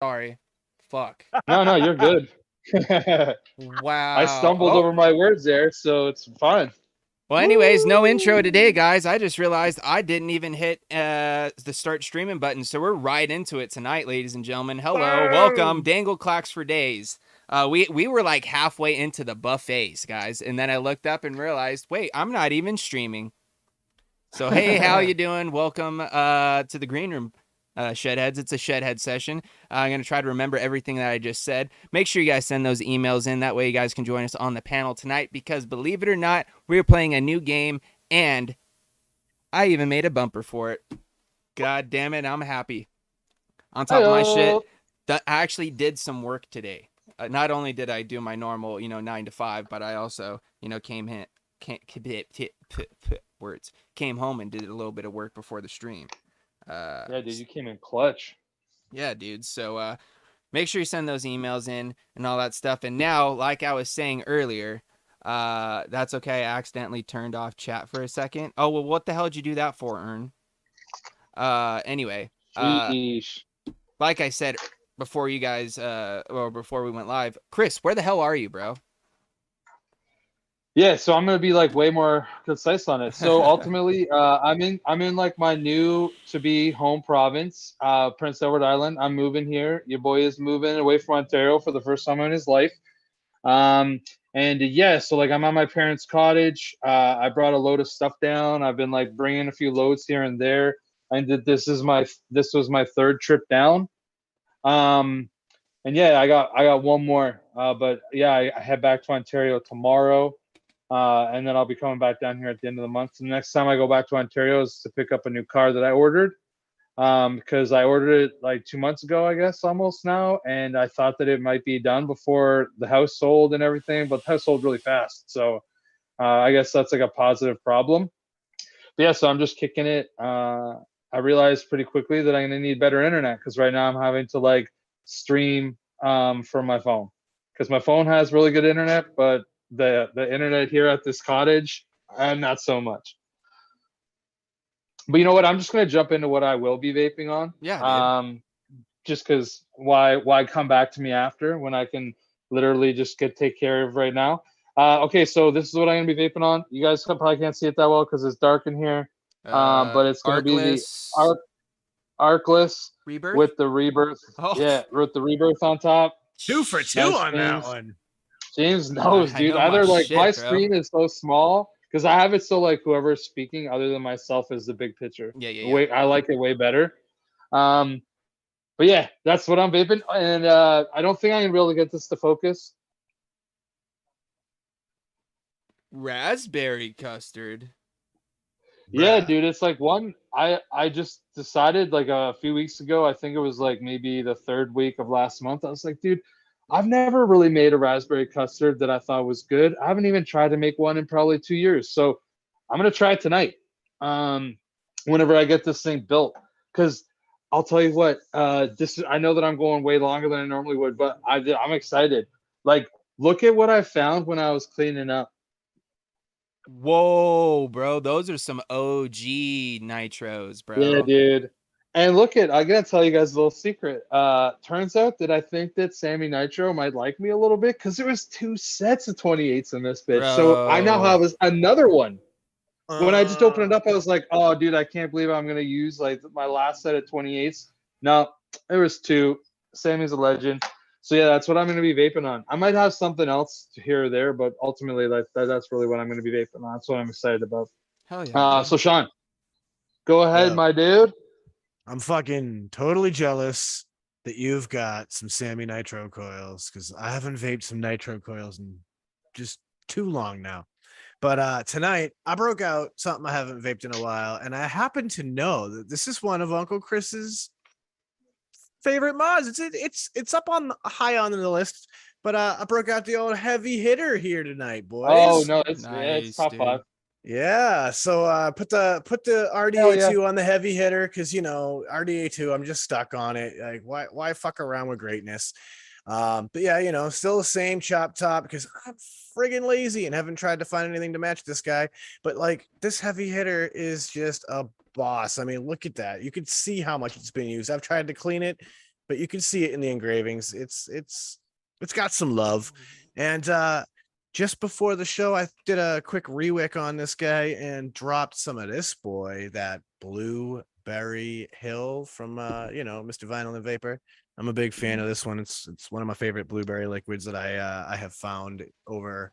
Sorry. Fuck. No, you're good. I Wow. stumbled Oh. over my words there, so it's fine. Well, anyways, no intro today, Woo! guys. I just realized I didn't even hit the start streaming button, so we're right into it tonight, ladies and gentlemen. Hello, welcome, Boom! Dangle Clocks for Days. We were like halfway into the buffets, guys, and then I looked up and realized, wait, I'm not even streaming. So hey, how you doing? Welcome to the Green Room, Shedheads. It's a Shedhead session. I'm gonna try to remember everything that I just said. Make sure you guys send those emails in. That way, you guys can join us on the panel tonight. Because believe it or not, we're playing a new game, and I even made a bumper for it. God damn it, I'm happy. On top of my shit, Hello. I actually did some work today. Not only did I do my normal, 9 to 5, but I also, came home and did a little bit of work before the stream. Yeah, dude, you came in clutch. Yeah, dude. So make sure you send those emails in and all that stuff. And now, like I was saying earlier, that's okay. I accidentally turned off chat for a second. Oh well, what the hell did you do that for, Ern? Anyway, Sheesh. like I said before you guys, or before we went live, Chris, where the hell are you, bro? Yeah, so I'm gonna be like way more concise on it. So ultimately, I'm in like my new to be home province, Prince Edward Island. I'm moving here. Your boy is moving away from Ontario for the first time in his life. And yeah, so like I'm at my parents' cottage. I brought a load of stuff down. I've been like bringing a few loads here and there. And this was my third trip down. Um, and yeah, I got one more. But yeah, I head back to Ontario tomorrow. And then I'll be coming back down here at the end of the month. And the next time I go back to Ontario is to pick up a new car that I ordered. Because I ordered it like 2 months ago, I guess, almost now, and I thought that it might be done before the house sold and everything, but the house sold really fast. So I guess that's like a positive problem. But yeah, so I'm just kicking it. I realized pretty quickly that I'm gonna need better internet because right now I'm having to like stream from my phone because my phone has really good internet, but the internet here at this cottage, not so much. But you know what? I'm just gonna jump into what I will be vaping on. Yeah, dude. Just because why come back to me after when I can literally just get take care of right now? Okay, so this is what I'm gonna be vaping on. You guys probably can't see it that well because it's dark in here. But it's gonna be the Artless Arcless Rebirth. with the rebirth. Oh, Yeah, with the rebirth on top. 2 for 2 Nice, on that James. one. James knows, I dude. know my Either like my shit, bro. screen is so small because I have it so like whoever's speaking other than myself is the big picture. Yeah, yeah, yeah. Way I like it way better. Um, but yeah, that's what I'm vaping, and I don't think I'm gonna be able to get this to focus. Raspberry custard. Yeah, Bruh. dude, it's like one. I just decided like a few weeks ago. I think it was like maybe the third week of last month. I was like, dude, I've never really made a raspberry custard that I thought was good. I haven't even tried to make one in probably 2 years. So I'm gonna try it tonight. Um, whenever I get this thing built, because I'll tell you what. I know that I'm going way longer than I normally would, but I'm excited. Like, look at what I found when I was cleaning up. Whoa, bro. Those are some OG nitros, Yeah, bro. dude. And I'm gonna tell you guys a little secret. Turns out that I think that Sammy Nitro might like me a little bit because there was two sets of 28s in this bitch. So I now Bro. have another one. When I just opened it Uh, up, I was like, "Oh, dude, I can't believe I'm gonna use like my last set of 28s." No, there was two. Sammy's a legend. So yeah, that's what I'm gonna be vaping on. I might have something else here or there, but ultimately, that's really what I'm gonna be vaping on. That's what I'm excited about. Hell yeah, dude. So Sean, go ahead, yo, my dude. I'm fucking totally jealous that you've got some Sammy Nitro coils because I haven't vaped some Nitro coils in just too long now. But tonight I broke out something I haven't vaped in a while, and I happen to know that this is one of Uncle Chris's favorite mods. It's up on high on the list. But I broke out the old heavy hitter here tonight, Oh boys. no, it's Nice, top five. dude. Yeah, so put the Hell yeah. RDA2 on the heavy hitter because RDA2, I'm just stuck on it. Like why fuck around with greatness? But yeah, still the same chop top because I'm friggin' lazy and haven't tried to find anything to match this guy. But like this heavy hitter is just a boss. I mean, look at that. You can see how much it's been used. I've tried to clean it. but you can see it in the engravings. It's got some love. And just before the show, I did a quick rewick on this guy and dropped some of this boy, that Blueberry Hill from Mr. Vinyl and Vapor. I'm a big fan of this one. It's one of my favorite blueberry liquids that I have found over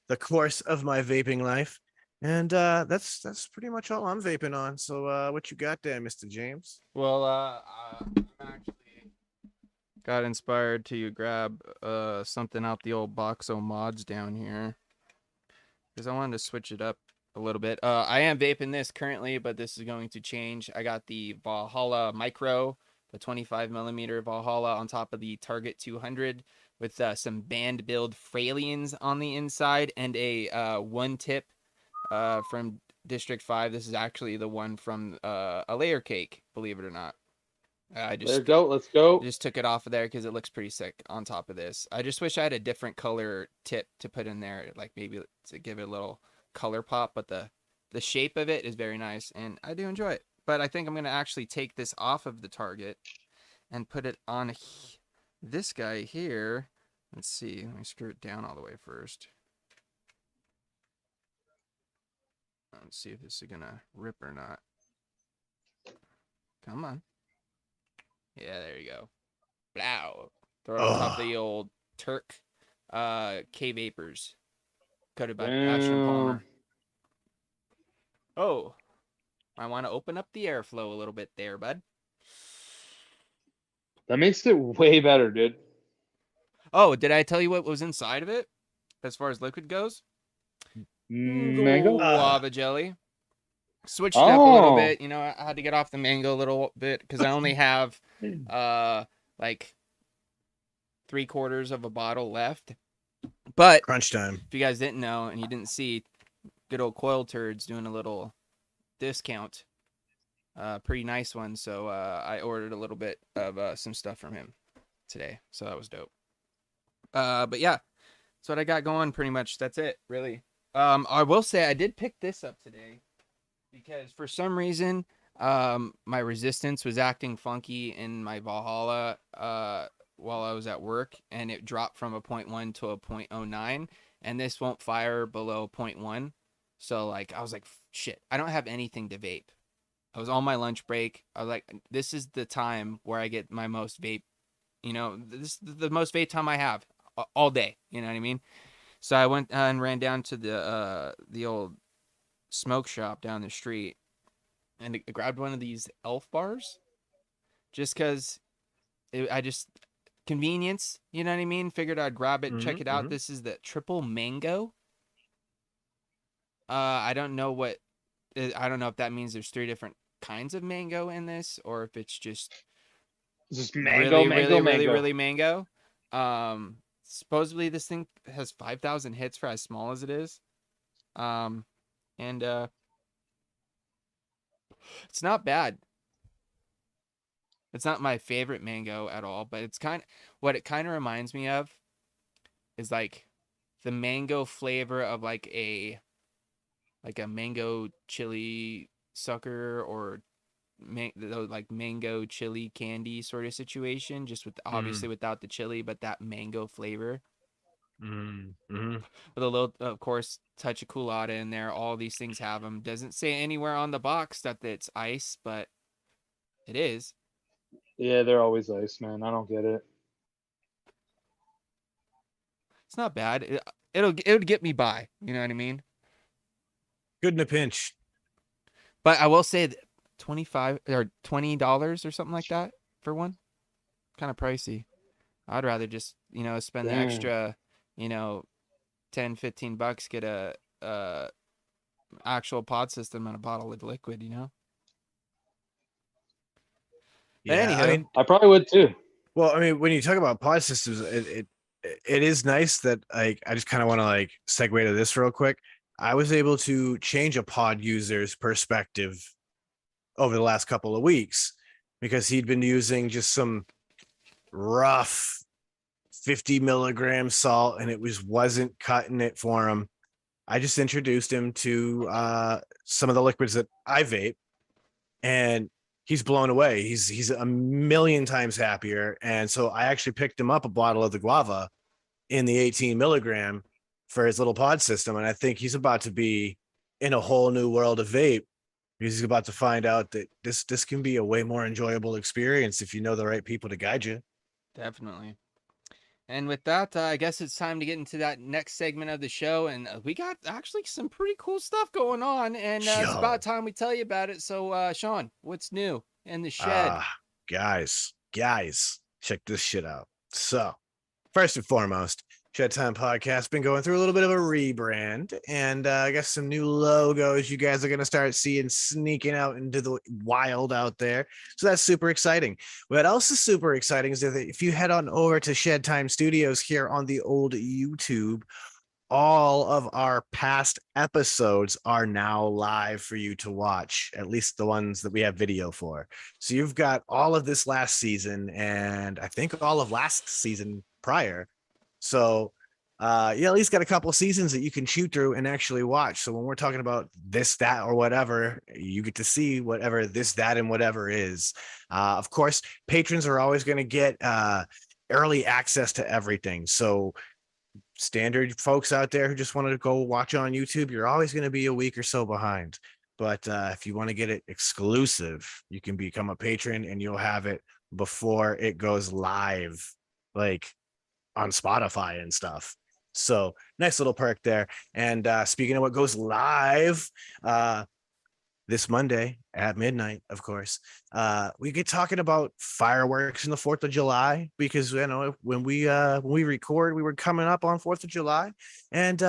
the course of my vaping life. And that's pretty much all I'm vaping on. So what you got there, Mr. James? Well, I'm actually got inspired to grab something out the old Boxo mods down here because I wanted to switch it up a little bit. I am vaping this currently, but this is going to change. I got the Valhalla Micro, the 25 millimeter Valhalla on top of the Target 200 with some band build Fralians on the inside and a one tip from District 5. This is actually the one from a layer cake, believe it or not. I just Let's go. just took it off of there because it looks pretty sick on top of this. I just wish I had a different color tip to put in there, like maybe to give it a little color pop, but the shape of it is very nice and I do enjoy it. But I think I'm going to actually take this off of the Target and put it on this guy here. Let's see. Let me screw it down all the way first. Let's see if this is going to rip or not. Come on. Yeah, there you go. Blow. Throw it on top of the old Turk K Vapors. Coated by Ashton Palmer. Oh. I want to open up the airflow a little bit there, bud. That makes it way better, dude. Oh, did I tell you what was inside of it? As far as liquid goes? Mango? Guava jelly. Switched it up a little bit. You know, I had to get off the mango a little bit because I only have like 3/4 of a bottle left. But Crunch time. if you guys didn't know and you didn't see, good old Coil Turds doing a little discount. Pretty nice one. So I ordered a little bit of some stuff from him today. So that was dope. But yeah, that's what I got going pretty much. That's it, really. I will say I did pick this up today because for some reason my resistance was acting funky in my Valhalla while I was at work, and it dropped from a 0.1 to a 0.09, and this won't fire below 0.1. So like I was like, shit, I don't have anything to vape. I was on my lunch break. I was like, this is the time where I get my most vape. You know, this is the most vape time I have all day. You know what I mean? So I went and ran down to the old smoke shop down the street and grabbed one of these Elf bars just because I just convenience. You know what I mean? Figured I'd grab it, check it out. This is the triple mango. I don't know if that means there's 3 different kinds of mango in this, or if it's just mango, really mango. Supposedly this thing has 5,000 hits for as small as it is. And it's not bad. It's not my favorite mango at all, but it's what it kind of reminds me of is like the mango flavor of like a mango chili sucker or like mango chili candy sort of situation, just with obviously without the chili, but that mango flavor. With a little, of course, touch of Coolada in there. All these things have them. Doesn't say anywhere on the box that it's ice, but it is. Yeah, they're always ice, man. I don't get it. It's not bad. It would get me by. You know what I mean? Good in a pinch. But I will say that $25 or $20 or something like that for one, kind of pricey. I'd rather just spend the extra 10-15 bucks, get a actual pod system and a bottle of liquid. Yeah, Anywho, I mean, I probably would too. Well, I mean, when you talk about pod systems, it is nice that I just kind of want to segue to this real quick. I was able to change a pod user's perspective over the last couple of weeks because he'd been using just some rough 50 milligram salt and it wasn't cutting it for him. I just introduced him to some of the liquids that I vape, and he's blown away. He's a million times happier. And so I actually picked him up a bottle of the guava in the 18 milligram for his little pod system. And I think he's about to be in a whole new world of vape. He's about to find out that this can be a way more enjoyable experience if you know the right people to guide you. Definitely. And with that, I guess it's time to get into that next segment of the show. And we got actually some pretty cool stuff going on. And it's about time we tell you about it. So, Sean, what's new in the shed? Guys, check this shit out. So, first and foremost, Shed Time Podcast been going through a little bit of a rebrand, and I guess some new logos you guys are going to start seeing sneaking out into the wild out there. So that's super exciting. What else is super exciting is that if you head on over to Shed Time Studios here on the old YouTube, all of our past episodes are now live for you to watch, at least the ones that we have video for. So you've got all of this last season, and I think all of last season prior. So you at least got a couple of seasons that you can shoot through and actually watch. So when we're talking about this, that, or whatever, you get to see whatever this, that, and whatever is. Of course, patrons are always going to get early access to everything. So standard folks out there who just wanted to go watch on YouTube, you're always going to be a week or so behind. But if you want to get it exclusive, you can become a patron and you'll have it before it goes live, like on Spotify and stuff. So nice little perk there. And speaking of what goes live, this Monday at midnight, of course, we get talking about fireworks in the 4th of July, because you know when we record, we were coming up on 4th of July, and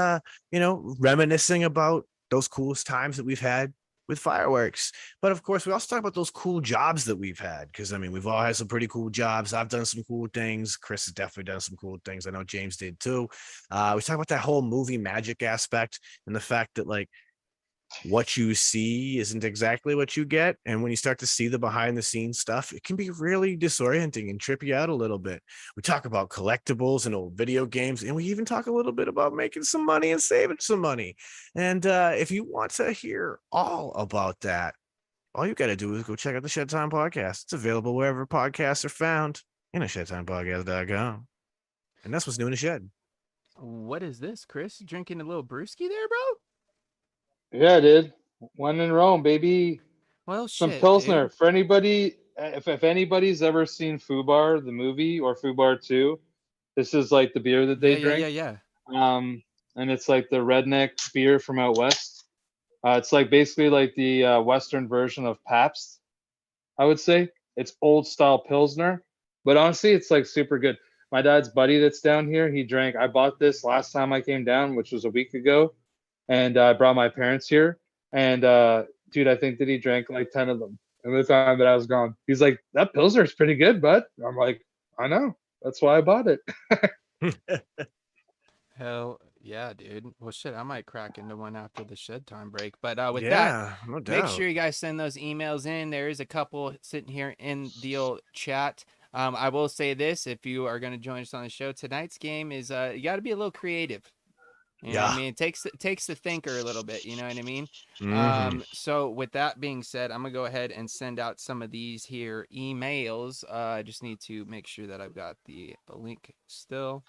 you know, reminiscing about those coolest times that we've had with fireworks. But of course, we also talk about those cool jobs that we've had, because I mean, we've all had some pretty cool jobs. I've done some cool things. Chris has definitely done some cool things. I know James did too. We talk about that whole movie magic aspect and the fact that, like, what you see isn't exactly what you get, and when you start to see the behind the scenes stuff, it can be really disorienting and trip you out a little bit. We talk about collectibles and old video games, and we even talk a little bit about making some money and saving some money. And if you want to hear all about that, all you got to do is go check out the Shed Time Podcast. It's available wherever podcasts are found, and at shedtimepodcast.com. And that's what's new in the shed. What is this, Chris? Drinking a little brewski there, bro? Yeah, dude. One in Rome, baby. Well, Some shit, Pilsner. dude. For anybody, if anybody's ever seen Fubar, the movie, or Fubar 2, this is like the beer that they drink. Yeah. And it's like the redneck beer from out west. It's like basically like the Western version of Pabst, I would say. It's old style Pilsner, but honestly, it's like super good. My dad's buddy that's down here, he drank. I bought this last time I came down, which was a week ago, and I brought my parents here. And dude, I think that he drank like 10 of them. And the time that I was gone, he's like, "That Pilsner is pretty good, bud." I'm like, "I know. That's why I bought it." Hell yeah, dude. Well, shit, I might crack into one after the Shed Time break. But with Yeah, that, no make doubt. sure you guys send those emails in. There is a couple sitting here in the old chat. I will say this: if you are going to join us on the show, tonight's game is you got to be a little creative. You know what I mean? It takes the thinker a little bit. You know what I mean? So with that being said, I'm gonna go ahead and send out some of these here emails. I just need to make sure that I've got the link still.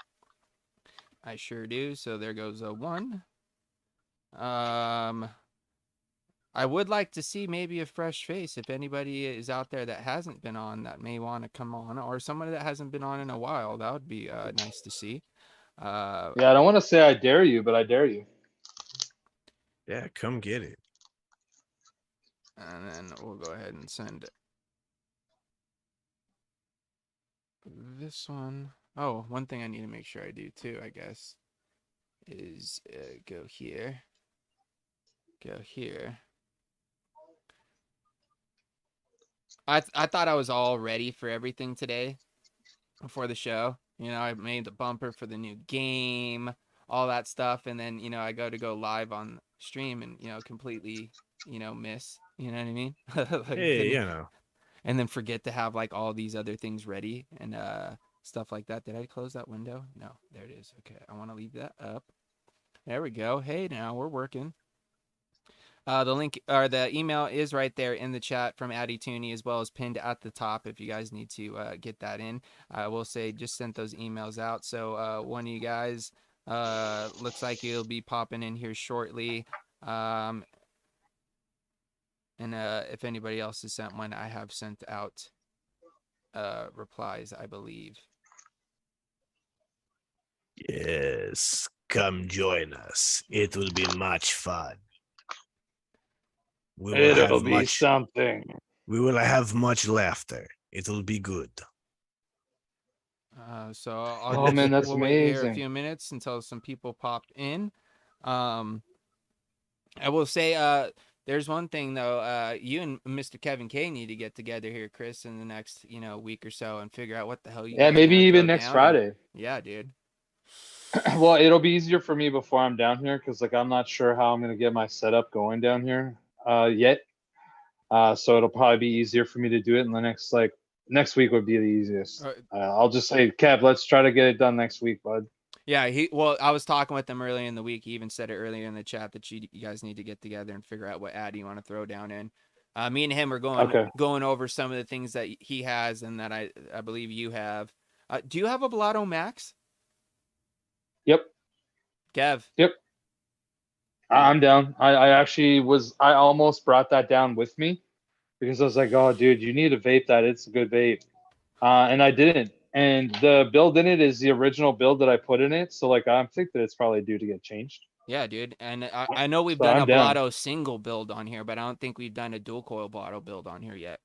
I sure do. So there goes a one. I would like to see maybe a fresh face. If anybody is out there that hasn't been on that may want to come on, or somebody that hasn't been on in a while, that would be nice to see. Yeah, I don't want to say I dare you, but I dare you. Yeah, come get it. And then we'll go ahead and send this one. Oh, one thing I need to make sure I do too, I guess, is go here. Go here. I thought I was all ready for everything today before the show. You know, I made the bumper for the new game, all that stuff, and then, you know, I go live on stream and, you know, completely, you know, miss. You know what I mean? Like, Hey, you know. and then forget to have like all these other things ready and stuff like that. Did I close that window? No, there it is. Okay, I want to leave that up. There we go. Hey, now we're working. The link or the email is right there in the chat from Addy Tooney, as well as pinned at the top if you guys need to get that in. I will say just sent those emails out. So one of you guys looks like you'll be popping in here shortly. And if anybody else has sent one, I have sent out replies, I believe. Yes, come join us. It will be much fun. We will It'll have be much. something. We will have much laughter. It will be good. So Oh man, that's we'll wait here a amazing. few minutes until some people pop in. I will say, there's one thing though. You and Mr. Kevin K need to get together here, Chris, in the next week or so, and figure out what the hell you Yeah, guys maybe want to throw even next down. Friday. Yeah, dude. Well, it'll be easier for me before I'm down here because like I'm not sure how I'm gonna get my setup going down here yet. So it'll probably be easier for me to do it in the next week would be the easiest. I'll just say, Kev, let's try to get it done next week, bud. Yeah, I was talking with him earlier in the week. He even said it earlier in the chat that you guys need to get together and figure out what ad you want to throw down in. Me and him are going over some of the things that he has and that I believe you have. Do you have a Blotto Max? Yep. Kev. Yep. I'm down. I almost brought that down with me because I was like, oh, dude, you need to vape that. It's a good vape. And I didn't. And the build in it is the original build that I put in it. So like, I think that it's probably due to get changed. Yeah, dude. And I know we've So done I'm a down. Blotto single build on here, but I don't think we've done a dual coil Blotto build on here yet.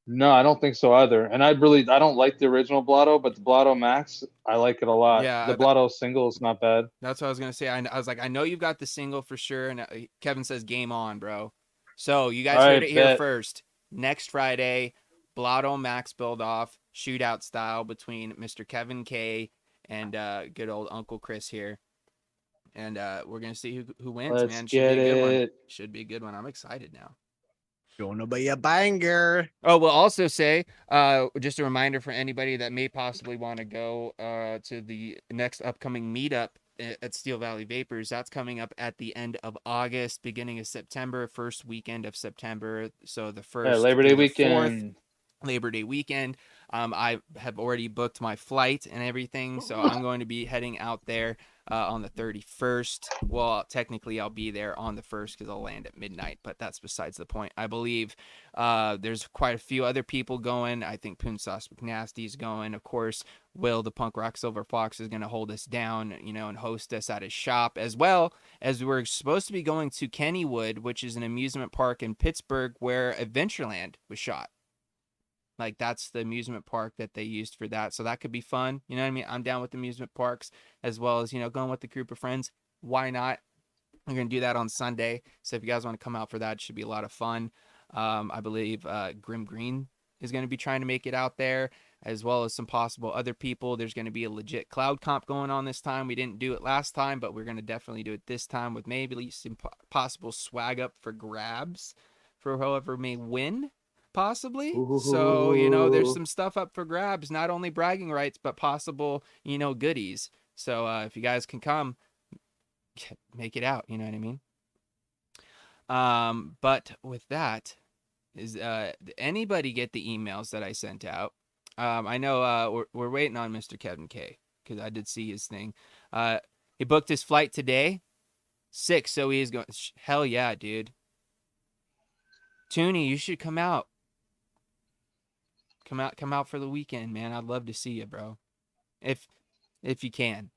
No, I don't think so either. And I don't like the original Blotto, but the Blotto Max, I like it a lot. Yeah, The Blotto single is not bad. That's what I was gonna say. I was like, I know you've got the single for sure. And Kevin says, "Game on, bro." So you guys heard it here first. Next Friday, Blotto Max build off shootout style between Mr. Kevin K and good old Uncle Chris here. And we're gonna see who wins. Let's Man, get it. Should be a good one. I'm excited now. Gonna be a banger. Oh, we'll also say, just a reminder for anybody that may possibly want to go to the next upcoming meetup at Steel Valley Vapors. That's coming up at the end of August, beginning of September, first weekend of September. So the first Labor Day through the weekend. 4th, Labor Day weekend. I have already booked my flight and everything, so I'm going to be heading out there on the 31st. Well, technically I'll be there on the 1st because I'll land at midnight, but that's besides the point. I believe there's quite a few other people going. I think Poon Sauce McNasty's going. Of course, Will the Punk Rock Silver Fox is going to hold us down, and host us at his shop, as well as we're supposed to be going to Kennywood, which is an amusement park in Pittsburgh where Adventureland was shot. Like, that's the amusement park that they used for that. So that could be fun. You know what I mean? I'm down with amusement parks, as well as, going with a group of friends. Why not? We're going to do that on Sunday. So if you guys want to come out for that, it should be a lot of fun. I believe Grim Green is going to be trying to make it out there, as well as some possible other people. There's going to be a legit cloud comp going on this time. We didn't do it last time, but we're going to definitely do it this time with maybe some possible swag up for grabs for whoever may win. Possibly. So, there's some stuff up for grabs, not only bragging rights, but possible, goodies. So, if you guys can come, make it out. You know what I mean? But with that, is anybody get the emails that I sent out? I know we're waiting on Mr. Kevin K because I did see his thing. He booked his flight today, 6, so he is going. Hell yeah, dude. Tooney, you should come out. Come out for the weekend, man. I'd love to see you, bro. If you can.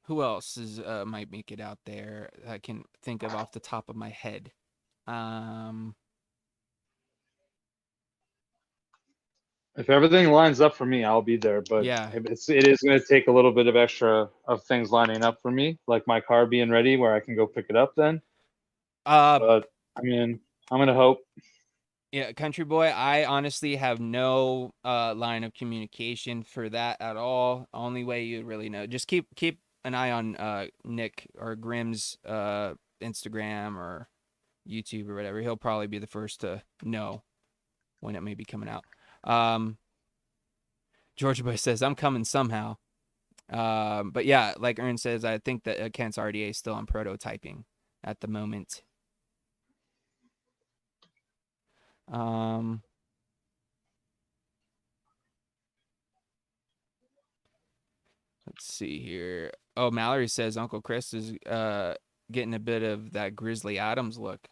Who else is might make it out there I can think of off the top of my head? If everything lines up for me, I'll be there. But yeah, it is going to take a little bit of extra of things lining up for me, like my car being ready where I can go pick it up then. But I mean, I'm going to hope. Yeah, Country Boy, I honestly have no line of communication for that at all. Only way you really know. Just keep an eye on Nick or Grimm's Instagram or YouTube or whatever. He'll probably be the first to know when it may be coming out. Georgia Boy says, I'm coming somehow. But yeah, like Ern says, I think that Kent's RDA is still on prototyping at the moment. Let's see here. Oh, Mallory says Uncle Chris is getting a bit of that Grizzly Adams look.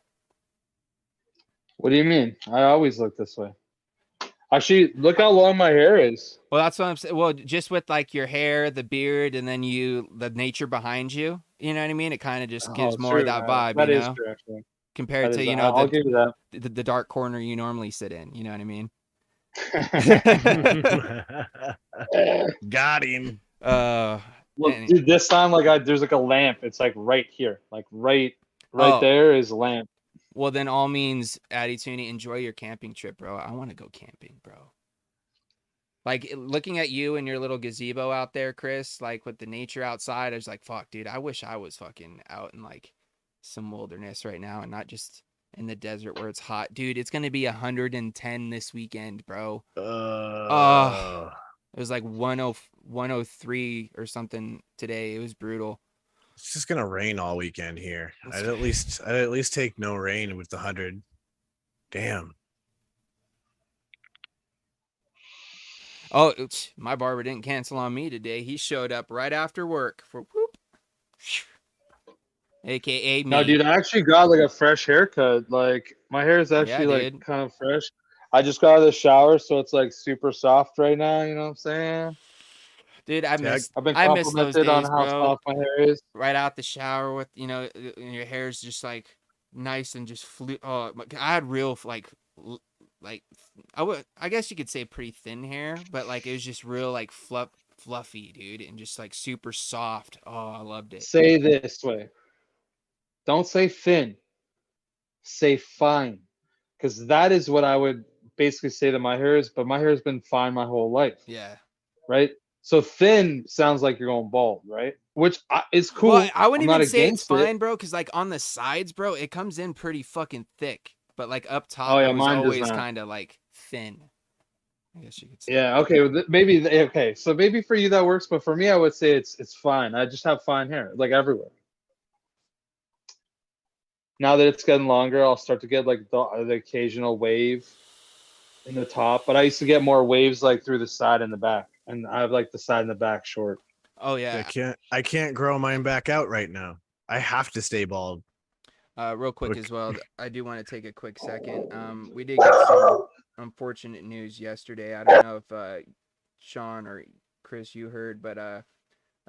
What do you mean? I always look this way. Actually, look how long my hair is. Well, that's what I'm saying. Well, just with like your hair, the beard, and then the nature behind you. You know what I mean? It kind of just gives Oh, more of true. that vibe, That you is know, true, actually. compared That to is. the I'll give you that. the dark corner you normally sit in. You know what I mean? Got him. Look, dude, this time, like, there's like a lamp. It's like right here, like right there is a lamp. Well, then all means, Addy Tooney, enjoy your camping trip, bro. I want to go camping, bro. Like looking at you and your little gazebo out there, Chris, like with the nature outside, I was like, fuck, dude, I wish I was fucking out in like some wilderness right now and not just in the desert where it's hot. Dude, it's going to be 110 this weekend, bro. It was like 103 or something today. It was brutal. It's just gonna rain all weekend here. I'd at least take no rain with the 100. Damn. Oh, my barber didn't cancel on me today. He showed up right after work for whoop. AKA me. No, dude, I actually got like a fresh haircut. Like my hair is actually like kind of fresh. I just got out of the shower, so it's like super soft right now. You know what I'm saying? Dude, I've been I complimented on how soft my hair is. Right out the shower with, your hair's just like nice and just oh, I had real like I guess you could say pretty thin hair, but like it was just real like fluffy, dude, and just like super soft. Oh, I loved it. Say this way. Don't say thin. Say fine. Because that is what I would basically say that my hair is, but my hair has been fine my whole life. Yeah. Right? So thin sounds like you're going bald, right? Which is cool. Well, I wouldn't even say it's fine, bro, because like on the sides, bro, it comes in pretty fucking thick. But like up top, it was always kind of like thin. I guess you could say. Yeah, okay. Maybe okay. So maybe for you that works, but for me, I would say it's fine. I just have fine hair, like everywhere. Now that it's getting longer, I'll start to get like the occasional wave in the top, but I used to get more waves like through the side and the back, and I have like the side and the back short. Oh yeah. I can't grow mine back out right now. I have to stay bald. Real quick as well, I do want to take a quick second. We did get some unfortunate news yesterday. I don't know if Sean or Chris you heard, but a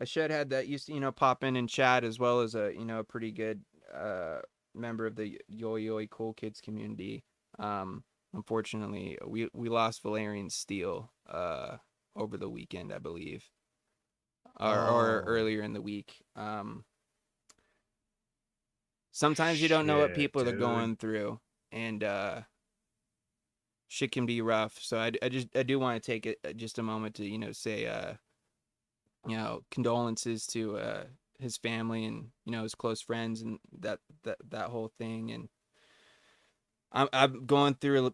shedhead that used to pop in and chat, as well as a a pretty good member of the Yo Cool Kids community. Unfortunately, we lost Valerian Steele over the weekend, I believe, or earlier in the week. Sometimes you don't know what people are going through, and shit can be rough. So I do want to take just a moment to say condolences to his family and his close friends and that whole thing. And I'm going through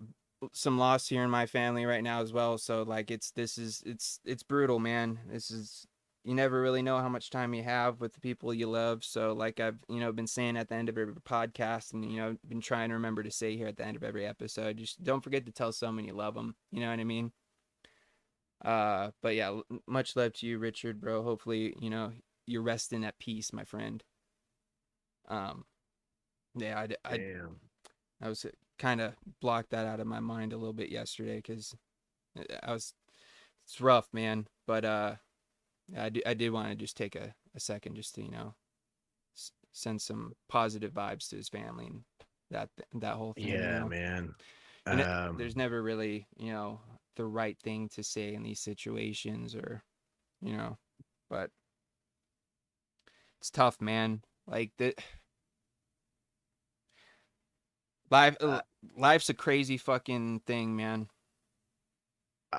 some loss here in my family right now as well. So like it's brutal, man. You never really know how much time you have with the people you love. So like I've, been saying at the end of every podcast and, been trying to remember to say here at the end of every episode, just don't forget to tell someone you love them. You know what I mean? But yeah, much love to you, Richard, bro. Hopefully, you're resting at peace, my friend. Yeah, I was kind of blocked that out of my mind a little bit yesterday because it's rough, man. But, I did want to just take a second just to, send some positive vibes to his family and that whole thing. Yeah, man. And there's never really, the right thing to say in these situations or, but it's tough, man. Like life's a crazy fucking thing, man.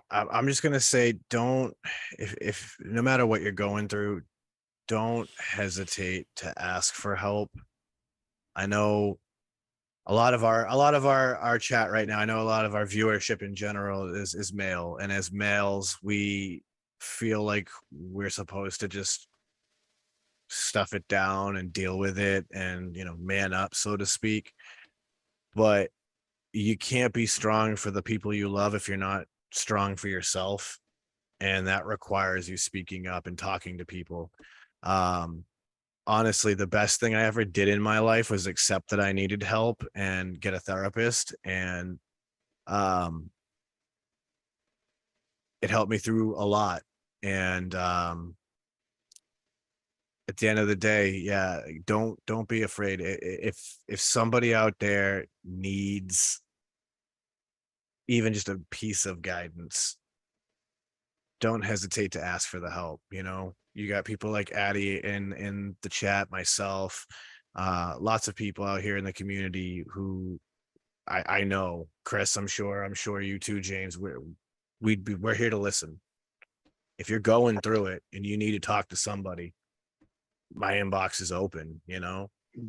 I'm just gonna say, if no matter what you're going through, don't hesitate to ask for help. I know a lot of our chat right now, I know a lot of our viewership in general is male, and as males we feel like we're supposed to just stuff it down and deal with it and, man up, so to speak. But you can't be strong for the people you love if you're not strong for yourself. And that requires you speaking up and talking to people. Honestly, the best thing I ever did in my life was accept that I needed help and get a therapist. And it helped me through a lot. And at the end of the day, yeah, don't be afraid. If somebody out there needs even just a piece of guidance, don't hesitate to ask for the help. You got people like Addie in the chat, myself, lots of people out here in the community who I know. Chris, I'm sure you too, James. We're here to listen. If you're going through it and you need to talk to somebody, my inbox is open.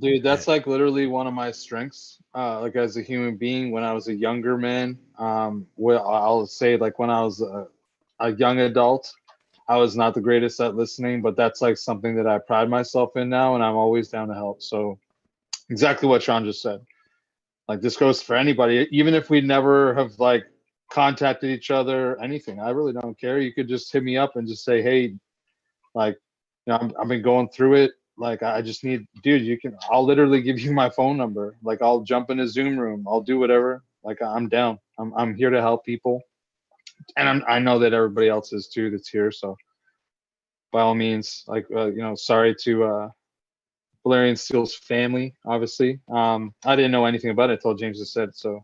Dude, that's like literally one of my strengths. Like as a human being, when I was a younger man, I'll say like when I was a young adult, I was not the greatest at listening, but that's like something that I pride myself in now, and I'm always down to help. So exactly what Sean just said. Like this goes for anybody, even if we never have like contacted each other, anything. I really don't care. You could just hit me up and just say, hey, like, I've been going through it. Like, I just need, dude, I'll literally give you my phone number. Like, I'll jump in a Zoom room. I'll do whatever. Like, I'm down. I'm here to help people. And I know that everybody else is too that's here. So by all means, like, sorry to Valerian Steele's family, obviously. I didn't know anything about it until James just said, so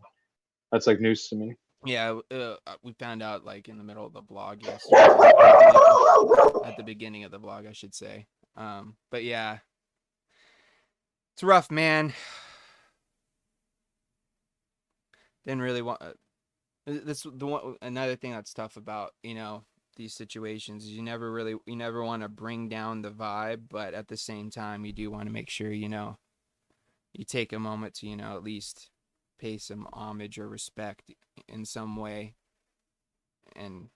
that's like news to me. Yeah, we found out like in the middle of the blog yesterday, at the beginning of the blog, I should say. But yeah, it's rough, man. Didn't really want. This the one. Another thing that's tough about these situations is you never want to bring down the vibe, but at the same time, you do want to make sure you take a moment to at least pay some homage or respect in some way, and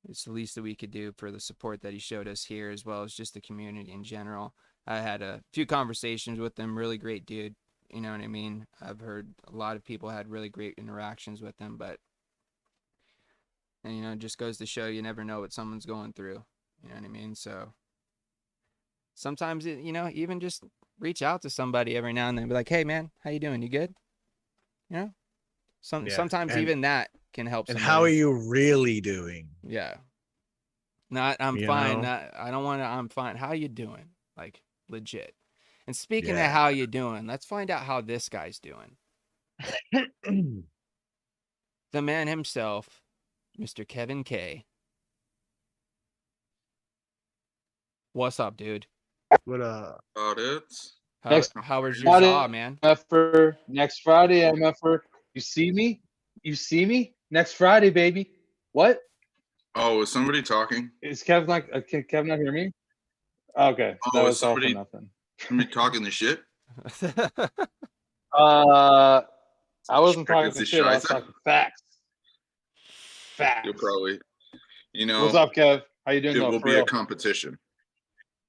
it's the least that we could do for the support that he showed us here, as well as just the community in general. I had a few conversations with him. Really great dude. You know what I mean? I've heard a lot of people had really great interactions with him, and it just goes to show you never know what someone's going through. You know what I mean? So sometimes even just reach out to somebody every now and then, be like, "Hey, man, how you doing? You good?" Sometimes even that can help. And how are you really doing? Yeah. Not I'm fine. I don't want to. I'm fine. How you doing? Like legit. And speaking of how you doing, let's find out how this guy's doing. The man himself, Mr. Kevin K. What's up, dude? What up? How was your jaw, man? Next Friday, MFR. You see me? You see me? Next Friday, baby. What? Oh, is somebody talking? Is Kev not? Can Kev not hear me? Okay, that was somebody, all for nothing. Somebody talking the shit? I wasn't talking shit. I was talking facts. Facts. You'll probably, What's up, Kev? How you doing? It will be a competition.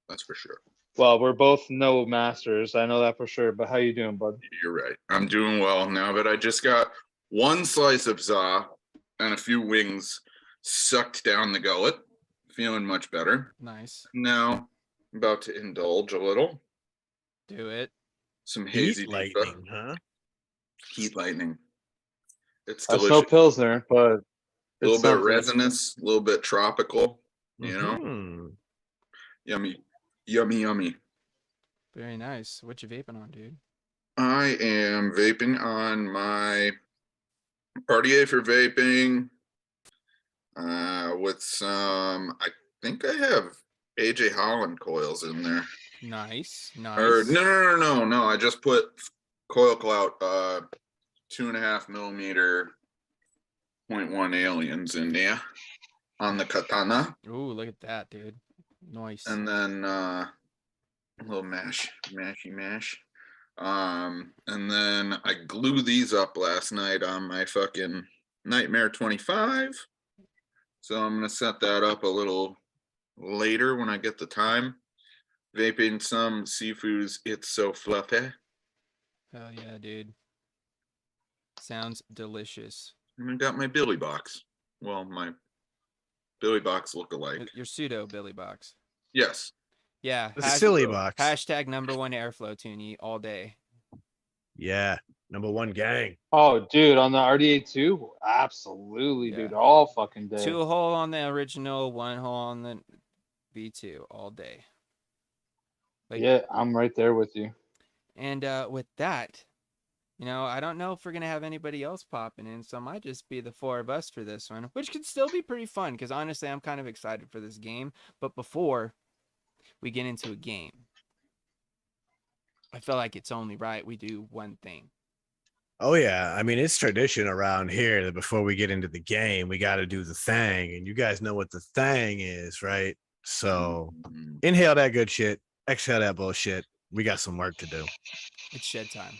That's for sure. Well, we're both no masters. I know that for sure. But how you doing, bud? You're right. I'm doing well now, but I just got one slice of za and a few wings sucked down the gullet. Feeling much better. Nice. Now, I'm about to indulge a little. Do it. Some hazy heat lightning, huh? Heat lightning. It's That's delicious. no Pilsner, but a little bit resinous, a little bit tropical. Yummy, yummy, yummy. Very nice. What you vaping on, dude? I am vaping on my Cartier for vaping. With some, I think I have AJ Holland coils in there. Nice. Or no. I just put Coil Clout 2.5 millimeter 0.1 aliens in there on the katana. Ooh, look at that, dude. Nice. And then a little mashy mash. And then I glued these up last night on my fucking Nightmare 25. So I'm gonna set that up a little later when I get the time. Vaping some seafoods, it's so fluffy. Hell yeah, dude. Sounds delicious. And I got my Billy box. Well, my Billy box look-alike. Your pseudo Billy box. Yes. Yeah. The silly box. Hashtag #1 airflow toonie all day. Yeah. #1 gang. Oh, dude, on the RDA2, absolutely, Yeah. dude, all fucking day. 2 hole on the original, 1 hole on the V2 all day. Like, Yeah, I'm right there with you. And with that, I don't know if we're gonna have anybody else popping in, so it might just be the 4 of us for this one, which could still be pretty fun because honestly, I'm kind of excited for this game. But before we get into a game, I feel like it's only right we do one thing. Oh yeah, I mean it's tradition around here that before we get into the game, we got to do the thing, and you guys know what the thing is, right? So inhale that good shit, exhale that bullshit. We got some work to do. It's shed time.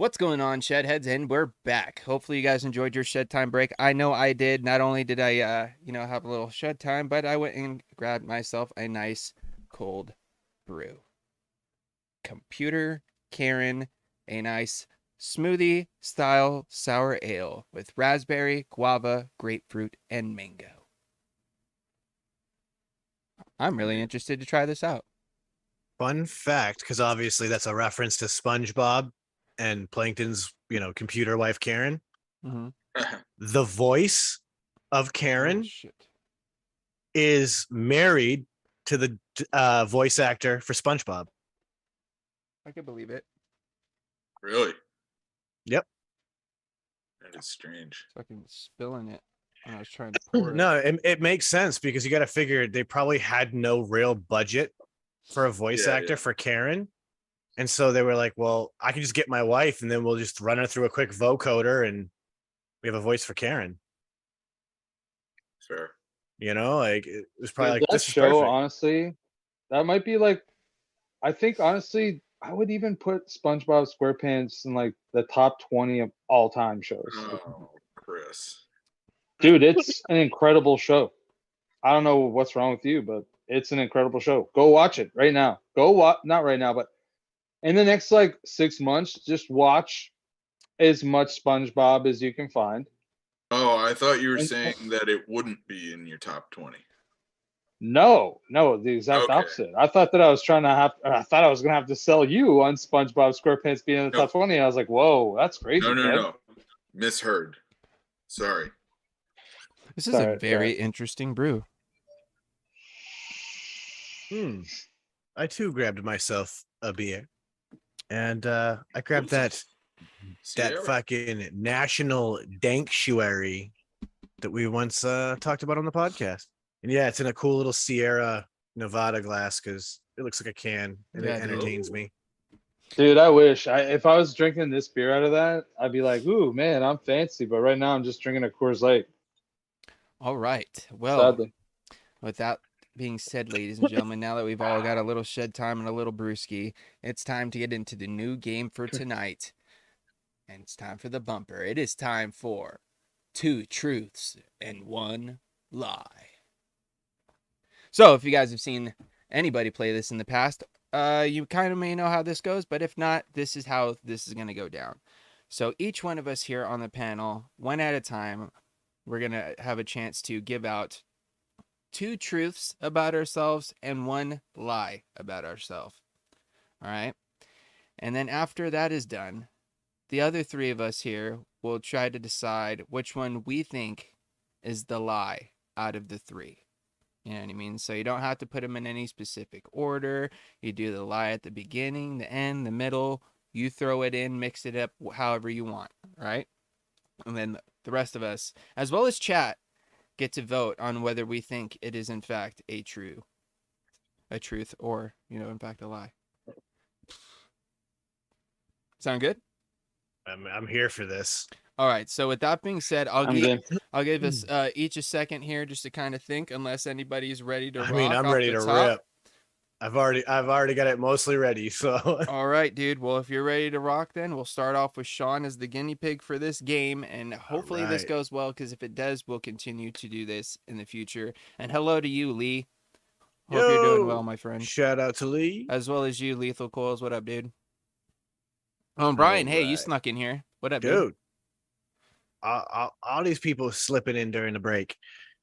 What's going on, Shedheads? And we're back. Hopefully you guys enjoyed your shed time break. I know I did. Not only did I, have a little shed time, but I went and grabbed myself a nice cold brew. Computer Karen, a nice smoothie style sour ale with raspberry, guava, grapefruit, and mango. I'm really interested to try this out. Fun fact, because obviously that's a reference to SpongeBob and Plankton's, computer wife Karen. Mm-hmm. The voice of Karen Oh, shit. is married to the voice actor for SpongeBob. I can believe it. Really? Yep. That is strange. Fucking spilling it when I was trying to pour it. No, it makes sense because you got to figure they probably had no real budget for a voice actor for Karen. And so they were like, well, I can just get my wife and then we'll just run her through a quick vocoder and we have a voice for Karen. Fair. It was probably like, that this is show, perfect. honestly, that might be like, I think, honestly, I would even put SpongeBob SquarePants in like the top 20 of all time shows. Oh, Chris. Dude, it's an incredible show. I don't know what's wrong with you, but it's an incredible show. Go watch it right now. Not right now, but in the next like 6 months, just watch as much SpongeBob as you can find. Oh, I thought you were saying that it wouldn't be in your top 20. No, the exact opposite. I thought that I was gonna have to sell you on SpongeBob SquarePants being in the top 20. I was like, whoa, that's crazy. No. Misheard. Sorry. This is a very interesting brew. I too grabbed myself a beer. And I grabbed that fucking national danctuary that we once talked about on the podcast. And yeah, it's in a cool little Sierra Nevada glass because it looks like a can and it entertains me. Dude, I wish if I was drinking this beer out of that, I'd be like, ooh, man, I'm fancy. But right now I'm just drinking a Coors Light. All right. Well, sadly. With that being said, ladies and gentlemen, now that we've all got a little shed time and a little brewski, it's time to get into the new game for tonight. And it's time for the bumper. It is time for 2 truths and 1 lie. So if you guys have seen anybody play this in the past, you kind of may know how this goes, but if not, this is how this is going to go down. So each one of us here on the panel, one at a time, we're going to have a chance to give out 2 truths about ourselves and 1 lie about ourselves. All right. And then after that is done, the other 3 of us here will try to decide which one we think is the lie out of the 3. You know what I mean? So you don't have to put them in any specific order. You do the lie at the beginning, the end, the middle. You throw it in, mix it up however you want, right? And then the rest of us, as well as chat, get to vote on whether we think it is in fact a truth or, in fact a lie. Sound good? I'm here for this. All right. So with that being said, I'll give us each a second here just to kind of think, unless anybody's ready to rock. I mean, I'm ready to rip. I've already got it mostly ready. So all right, dude. Well, if you're ready to rock, then we'll start off with Sean as the guinea pig for this game, and hopefully this goes well. Because if it does, we'll continue to do this in the future. And hello to you, Lee. Hope you're doing well, my friend. Shout out to Lee, as well as you, Lethal Coils. What up, dude? Oh, and Brian, hey, you snuck in here. What up, dude? All these people slipping in during the break.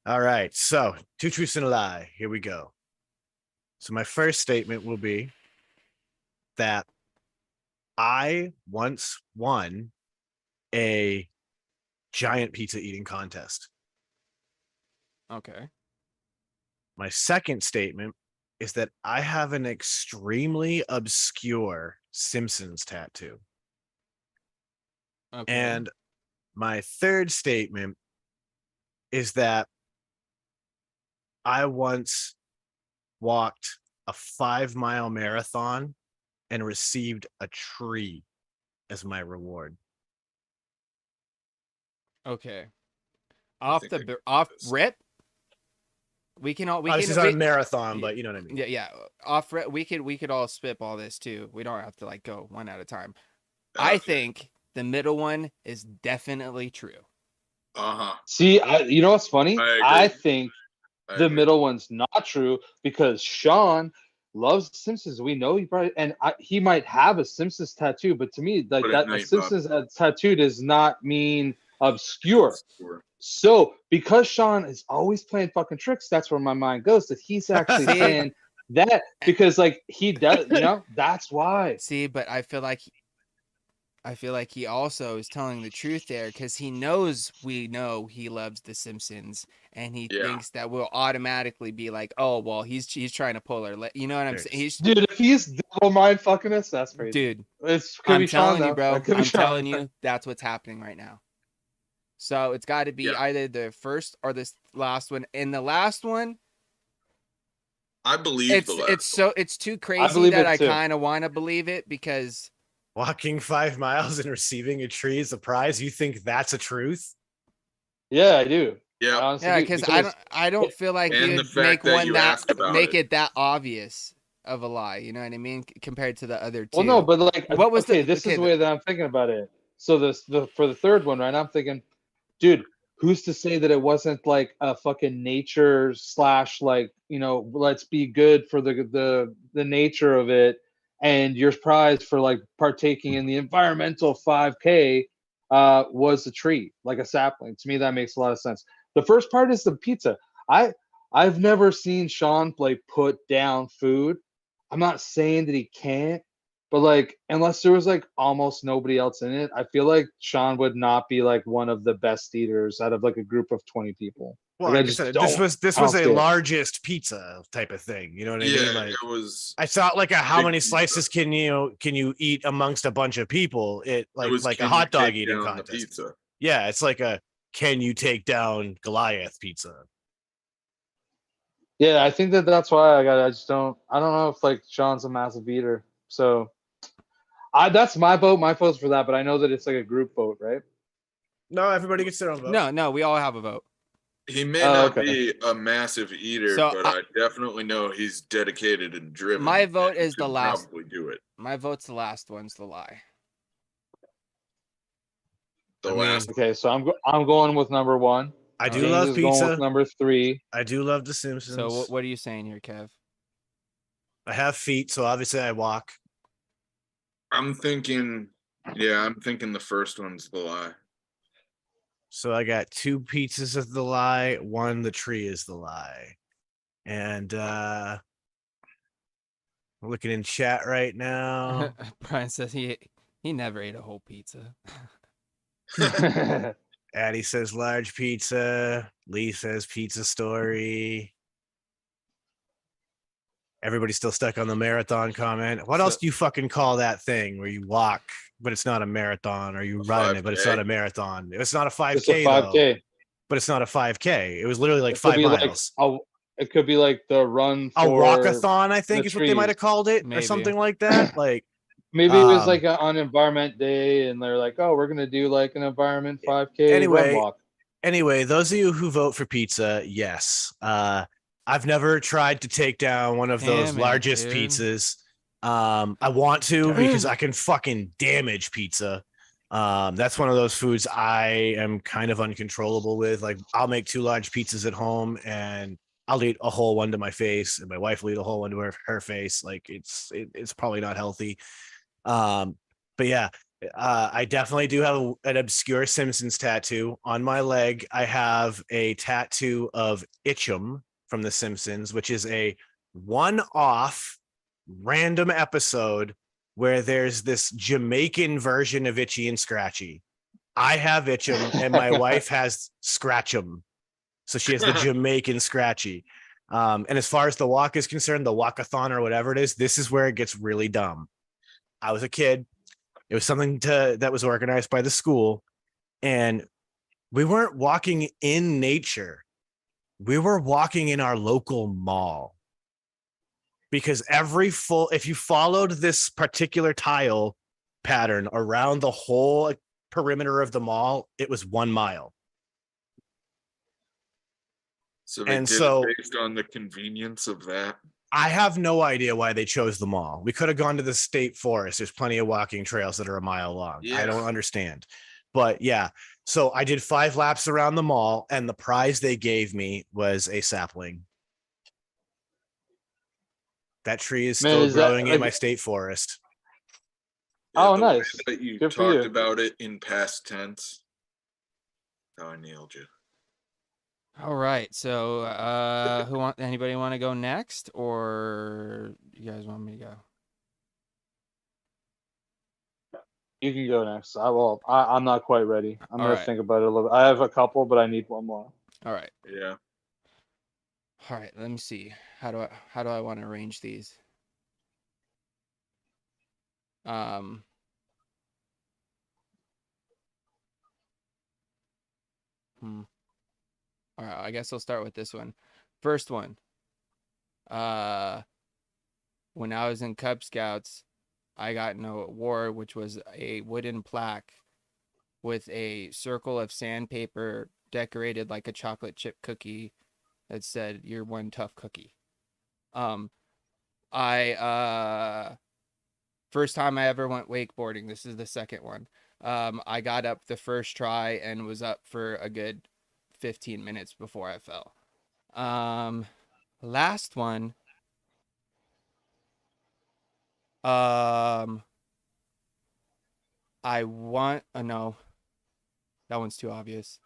All right, so 2 truths and a lie. Here we go. So my first statement will be that I once won a giant pizza eating contest. Okay. My second statement is that I have an extremely obscure Simpsons tattoo. Okay. And my third statement is that I once walked a 5-mile marathon and received a tree as my reward. Okay. Off rip. This is not a marathon, but you know what I mean. Yeah. We could all spitball this too. We don't have to go one at a time. Okay. I think the middle one is definitely true. Uh-huh. See, you know what's funny? I agree. think I the agree. middle one's not true because Sean loves The Simpsons. We know he probably, and he might have a Simpsons tattoo, but to me, like But that, at a night, Simpsons tattoo does not mean obscure. Sure. So because Sean is always playing fucking tricks, that's where my mind goes. That he's actually See? saying that because like he does, that's why. See, but I feel like he also is telling the truth there because we know he loves The Simpsons, and he Yeah. thinks that we'll automatically be like, oh well, he's trying to pull her. You know what I'm saying? Dude, if he's double mind fucking us, that's crazy. Dude, It's could I'm be Sean, telling you, though. bro. That could be I'm Sean. telling you, that's what's happening right now. So it's got to be either the first or this last one. And the last one, I believe the last it's too crazy I believe that it I too. kind of want to believe it because Walking 5 miles and receiving a tree as a prize. You think that's a truth? Yeah, I do. Yeah. I honestly yeah, do, because because I don't feel like And the you'd fact make that one you that asked about make it. it that obvious of a lie. You know what I mean? Compared to the other two. well, no, but like, What was okay, the this is okay, the way that I'm thinking about it. So for the third one, right? I'm thinking, dude, who's to say that it wasn't like a fucking nature slash like let's be good for the nature of it, and your prize for like partaking in the environmental 5K was a tree, like a sapling. To me, that makes a lot of sense. The first part is the pizza. I've never seen Sean like put down food. I'm not saying that he can't, but like unless there was like almost nobody else in it, I feel like Sean would not be like one of the best eaters out of like a group of 20 people. Well, Like I like I just said, don't. this I was don't a see it. largest pizza type of thing. You know what I Yeah, mean? Like it was. I thought like how big many pizza. slices can you eat amongst a bunch of people? It was, like a can hot you dog take eating down the contest. pizza? Yeah, it's like a can you take down Goliath pizza? Yeah, I think that's why I just don't. I don't know if like Sean's a massive eater. So that's my vote. My vote's for that, but I know that it's like a group vote, right? No, everybody gets their own vote. no, we all have a vote. He may Oh, not okay. be a massive eater, So but I definitely know he's dedicated and driven. My vote and is the could last. Probably do it. My vote's the last one's the lie. The I mean, last. Okay, so I'm going with number one. I do James love is going with pizza. number 3. I do love The Simpsons. So what are you saying here, Kev? I have feet, so obviously I walk. I'm thinking. Yeah, I'm thinking the first one's the lie. So I got 2 pizzas of the lie, 1 the tree is the lie. And we're looking in chat right now. Brian says he never ate a whole pizza. Addie says large pizza. Lee says pizza story. Everybody's still stuck on the marathon comment. What else do you fucking call that thing where you walk, but it's not a marathon, or you run it, but it's not a marathon? It's not a 5K, it's a 5K. though, but it's not a 5K. It was literally like It could 5 be miles. it could be like the run A for walkathon, I think the is what they might have trees. called it, Maybe. or something like that. Like Maybe it was like on Environment Day, and they're like, "Oh, we're gonna do like an Environment 5K run walk." Anyway, those of you who vote for pizza, yes. I've never tried to take down one of those largest pizzas. I want to because I can fucking damage pizza. That's one of those foods I am kind of uncontrollable with. Like I'll make 2 large pizzas at home and I'll eat a whole one to my face, and my wife will eat a whole one to her face. Like it's probably not healthy. But yeah, I definitely do have an obscure Simpsons tattoo on my leg. I have a tattoo of Itchum from The Simpsons, which is a one-off random episode where there's this Jamaican version of Itchy and Scratchy. I have Itchum and my wife has Scratchum. So she has the Jamaican Scratchy. And as far as the walk is concerned, the walkathon or whatever it is, this is where it gets really dumb. I was a kid. It was something that was organized by the school, and we weren't walking in nature. We were walking in our local mall, because if you followed this particular tile pattern around the whole perimeter of the mall, it was 1 mile. So they did it based on the convenience of that. I have no idea why they chose the mall. We could have gone to the state forest. There's plenty of walking trails that are a mile long. Yeah. I don't understand. But yeah, so I did 5 laps around the mall, and the prize they gave me was a sapling. That tree is Man, still is that, growing in like- my state forest. Oh, the way nice. That you Good for talked you. about it in past tense. How I nailed you. All right. So, anybody want to go next, or you guys want me to go? You can go next. I'm not quite ready. I'm All gonna right. think about it a little bit. I have a couple, but I need one more. All right. Yeah. All right. Let me see. How do I want to arrange these? All right, I guess I'll start with this one. First one. When I was in Cub Scouts, I got an award, which was a wooden plaque with a circle of sandpaper decorated like a chocolate chip cookie that said, "You're one tough cookie." I first time I ever went wakeboarding. This is the second one. I got up the first try and was up for a good 15 minutes before I fell. Last one. I want no. That one's too obvious.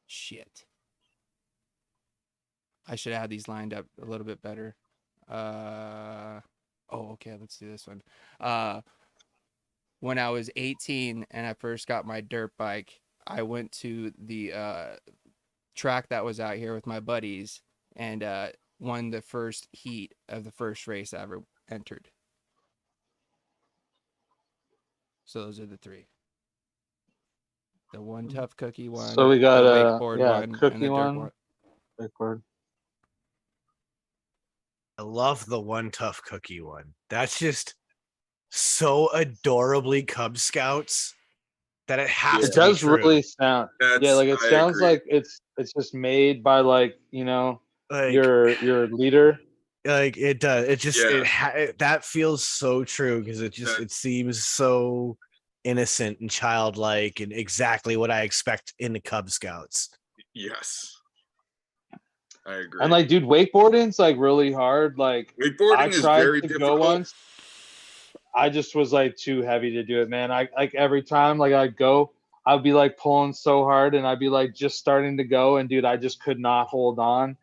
Shit. I should have had these lined up a little bit better. Okay, let's do this one. When I was 18 and I first got my dirt bike, I went to the track that was out here with my buddies and won the first heat of the first race I ever entered. So those are the 3. The one tough cookie one. So we got the a wakeboard one, cookie and the dirt one. Wakeboard. I love the one tough cookie one. That's just so adorably Cub Scouts that it has It to be does true. really sound. Yeah, like it I sounds agree. like it's just made by like Like, your leader. like it does. It just Yeah. that feels so true because it seems so innocent and childlike and exactly what I expect in the Cub Scouts. Yes. I agree. And like, dude, wakeboarding's like really hard. Like, wakeboarding I is tried very to difficult. go once. I just was like too heavy to do it, man. I like every time like I'd go, I'd be like pulling so hard and I'd be like just starting to go, and dude, I just could not hold on.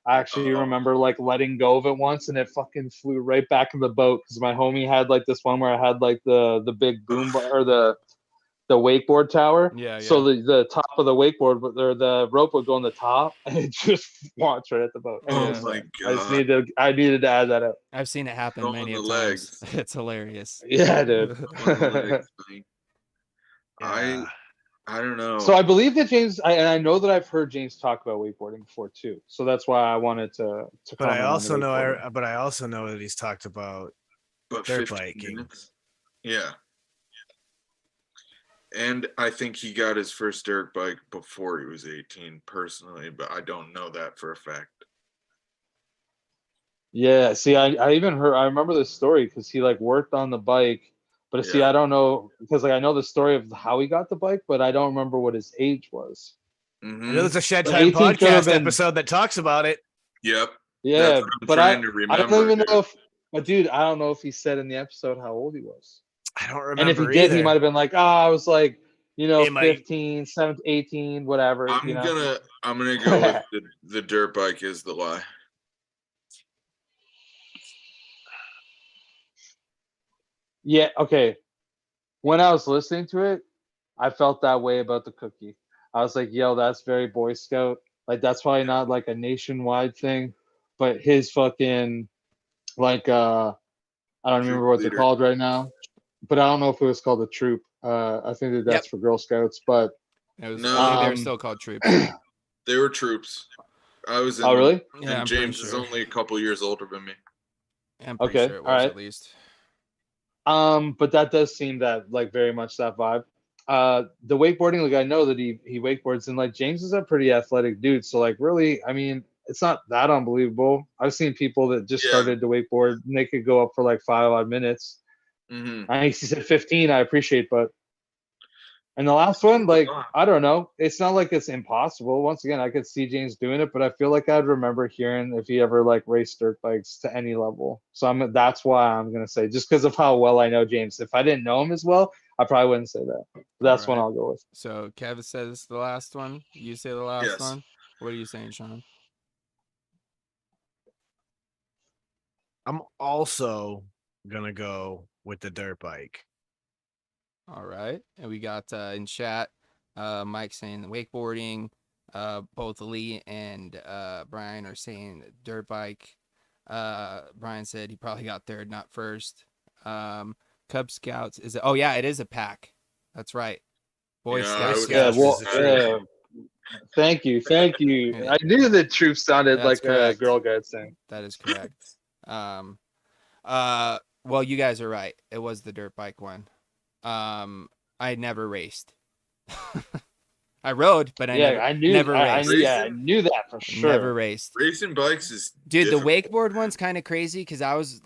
I actually remember like letting go of it once and it fucking flew right back in the boat because my homie had like this one where I had like the big boom bar or the wakeboard tower. Yeah. So the top of the wakeboard or the rope would go on the top and it just launched right at the boat. Oh Yeah. my god. I needed to add that up. I've seen it happen Going many the times. legs. It's hilarious. Yeah, dude. Going the legs, buddy. Yeah. I don't know. So I believe that James, and I know that I've heard James talk about wakeboarding before too. So that's why I wanted to. But I comment on the also know wakeboarding. but I also know that he's talked about but dirt 15 biking. minutes? Yeah. And I think he got his first dirt bike before he was 18 personally, but I don't know that for a fact. Yeah, see, I even heard. I remember this story because he like worked on the bike, but see, Yeah. I don't know because like I know the story of how he got the bike, but I don't remember what his age was. I know Mhm. there's a Shed But Time 18 could have podcast been- episode that talks about it. Yep. Yeah, That's what I'm but trying to I don't remember, even dude. know if. But dude, I don't know if he said in the episode how old he was. I don't remember And if he either. did, he might have been like, I was like, It might- 15, 17, 18, whatever. I'm gonna go with the dirt bike is the lie. Yeah, okay. When I was listening to it, I felt that way about the cookie. I was like, yo, that's very Boy Scout. Like that's probably not like a nationwide thing, but his fucking like I don't remember what leader. they're called right now. But I don't know if it was called a troop. I think that's for Girl Scouts, but It was, No. I think they're still called troops. They were troops. I was in oh really? Yeah, and I'm James pretty is sure. only a couple years older than me. I'm pretty Okay, sure it was alright. at least. But that does seem that like very much that vibe. the wakeboarding, like I know that he wakeboards, and like James is a pretty athletic dude. So like really, I mean, it's not that unbelievable. I've seen people that just Yeah. started to wakeboard and they could go up for like 5 odd minutes. Hmm. I think he said 15. I appreciate, but and the last one, like I don't know, it's not like it's impossible. Once again, I could see James doing it, but I feel like I'd remember hearing if he ever like raced dirt bikes to any level. So that's why I'm gonna say, just because of how well I know James. If I didn't know him as well, I probably wouldn't say that. But that's one Alright. I'll go with. So Kev says the last one. You say the last Yes. one. What are you saying, Sean? I'm also gonna go with the dirt bike. All right. And we got in chat, Mike saying wakeboarding. Both Lee and Brian are saying dirt bike. Brian said he probably got third, not first. Cub Scouts is it? Oh yeah, it is a pack. That's right. Boy Yeah, Scouts. I would- Yeah, Scouts well, is a troop. thank you. Yeah. I knew the troop sounded That's like correct. a Girl Guide thing. That is correct. Well, you guys are right. It was the dirt bike one. I never raced. I rode, but I Yeah, never, I knew. never I raced. knew. Yeah, I knew that for sure. Never raced. Racing bikes is Dude, difficult. the wakeboard one's kind of crazy because I was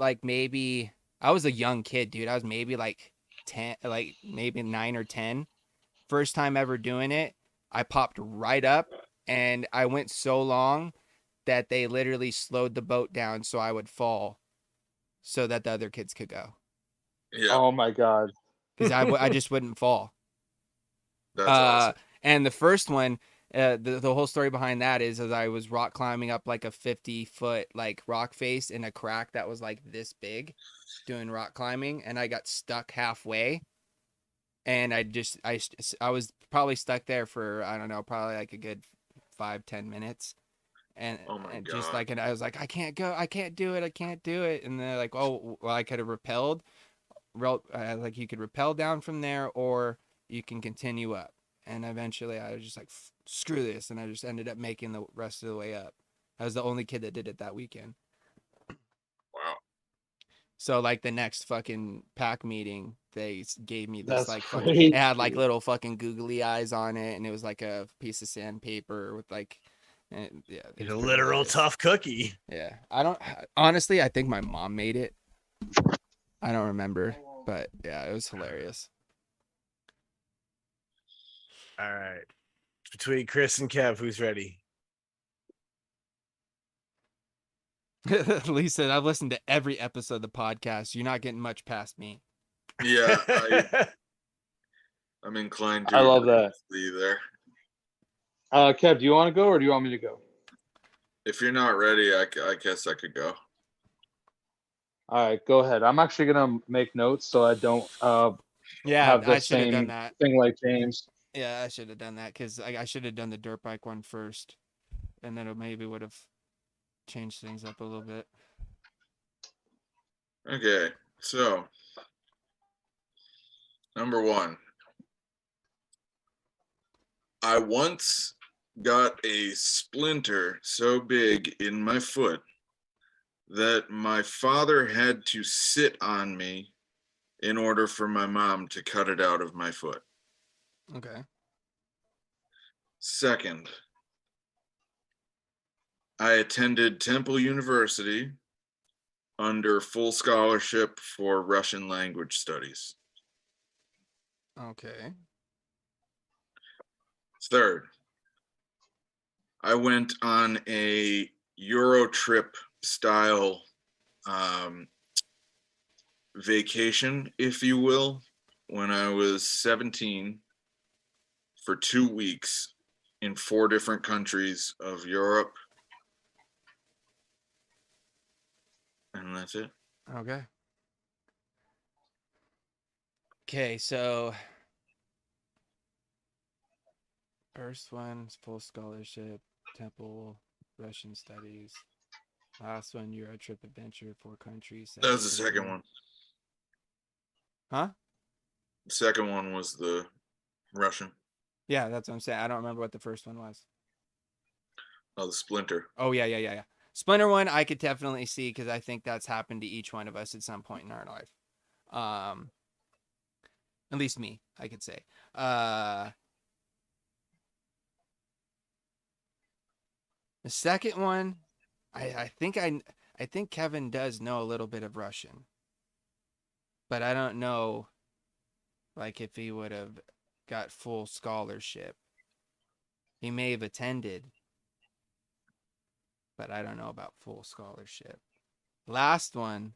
a young kid, dude. I was maybe like 10, like maybe 9 or 10. First time ever doing it. I popped right up and I went so long that they literally slowed the boat down so I would fall so that the other kids could go. Yeah, Oh my god. Because I just wouldn't fall. that's awesome. And the first one, the whole story behind that is as I was rock climbing up like a 50-foot like rock face in a crack that was like this big, doing rock climbing, and I got stuck halfway, and I was probably stuck there for I don't know, probably like a good 5-10 minutes, and Oh my just God. like, and I was like, I can't go, I can't do it, and they're like, oh well, I could have rappelled, like you could rappel down from there or you can continue up. And eventually I was just like, screw this. And I just ended up making the rest of the way up. I was the only kid that did it that weekend. Wow. So like the next fucking pack meeting, they gave me this That's like crazy. it had like little fucking googly eyes on it. And it was like a piece of sandpaper with like, and yeah. it He's was a pretty literal hilarious. tough cookie. Yeah. Honestly, I think my mom made it. I don't remember, but yeah, it was hilarious. All right. Between Chris and Kev, who's ready? Lee said, I've listened to every episode of the podcast. You're not getting much past me. Yeah, I'm inclined to I love agree that. with you there. Kev, do you want to go or do you want me to go? If you're not ready, I guess I could go. All right, go ahead. I'm actually gonna make notes so I don't Yeah, have the I should have done same that. thing like James. Yeah, I should have done that because I should have done the dirt bike one first, and then it maybe would have changed things up a little bit. Okay, so number one, I once got a splinter so big in my foot that my father had to sit on me in order for my mom to cut it out of my foot. Okay. Second, I attended Temple University under full scholarship for Russian language studies. Okay. Third, I went on a Euro trip style vacation, if you will, when I was 17 for 2 weeks in 4 different countries of Europe. And that's it. Okay. Okay, so first one's full scholarship, Temple, Russian studies. Last one, Euro trip adventure, 4 countries. That was the second one. Huh? The second one was the Russian. Yeah, that's what I'm saying. I don't remember what the first one was. Oh, the splinter. Oh, yeah. Splinter one, I could definitely see because I think that's happened to each one of us at some point in our life. At least me, I could say. The second one, I think Kevin does know a little bit of Russian, but I don't know like if he would have got full scholarship. He may have attended, but I don't know about full scholarship. Last one,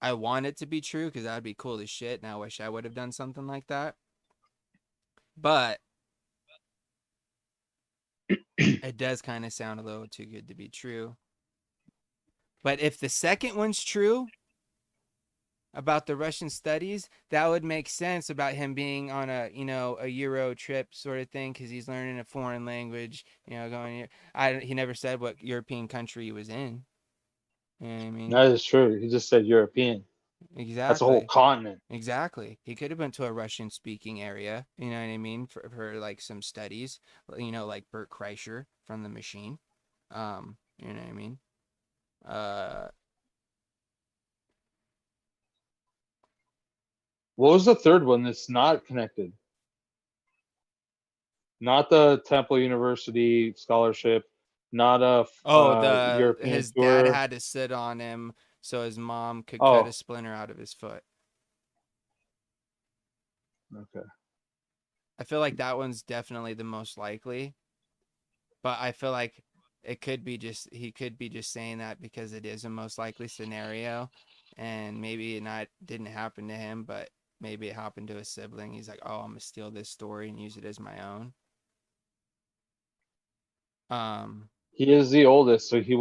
I want it to be true because that'd be cool as shit, and I wish I would have done something like that. But it does kind of sound a little too good to be true. But if the second one's true about the Russian studies, that would make sense about him being on a a Euro trip sort of thing because he's learning a foreign language. Going. He never said what European country he was in. You know what I mean? That is true. He just said European. That's a whole Exactly. continent. Exactly. He could have been to a Russian speaking area, you know what I mean, for like some studies, like Bert Kreischer from The Machine. You know what I mean? Uh, What was the third one that's not connected? Not the Temple University scholarship, not a European his dad tour. had to sit on him so his mom could cut a Oh, splinter out of his foot. okay. I feel like that one's definitely the most likely, but I feel like he could be just saying that because it is a most likely scenario, and maybe it didn't happen to him, but maybe it happened to a sibling. He's like, oh, I'm gonna steal this story and use it as my own. He is the oldest, so he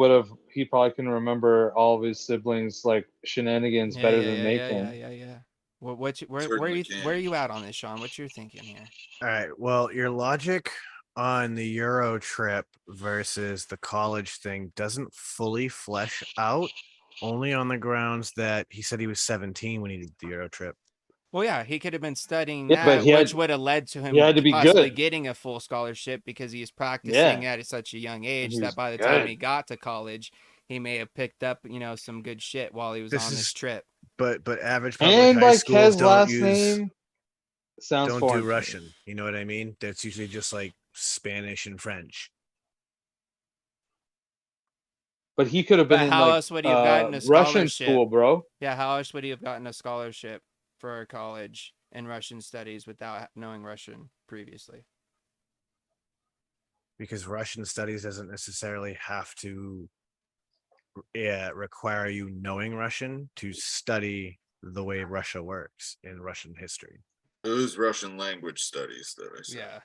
probably can remember all of his siblings like shenanigans yeah, better yeah, than yeah, they yeah, yeah, can. yeah, yeah. Certainly Where are can. you at on this, Sean? What you're thinking here? All right. Well, your logic on the Euro trip versus the college thing doesn't fully flesh out, only on the grounds that he said he was 17 when he did the Euro trip. Well, yeah, he could have been studying Yeah, but that, which would have led to he him had to be possibly good. getting a full scholarship because he was practicing Yeah, at such a young and age he that was by the time he good. got to college, he may have picked up, some good shit while he was This on this is, trip. but average public And high like schools his last name sounds don't do foreign to me. Russian. You know what I mean? That's usually just like Spanish and French. But he could have been But in how like else would he have gotten a Russian scholarship? school, bro. Yeah, how else would he have gotten a scholarship for college in Russian studies without knowing Russian previously? Because Russian studies doesn't necessarily have to require you knowing Russian to study the way Russia works in Russian history. It was Russian language studies that I said. Yeah.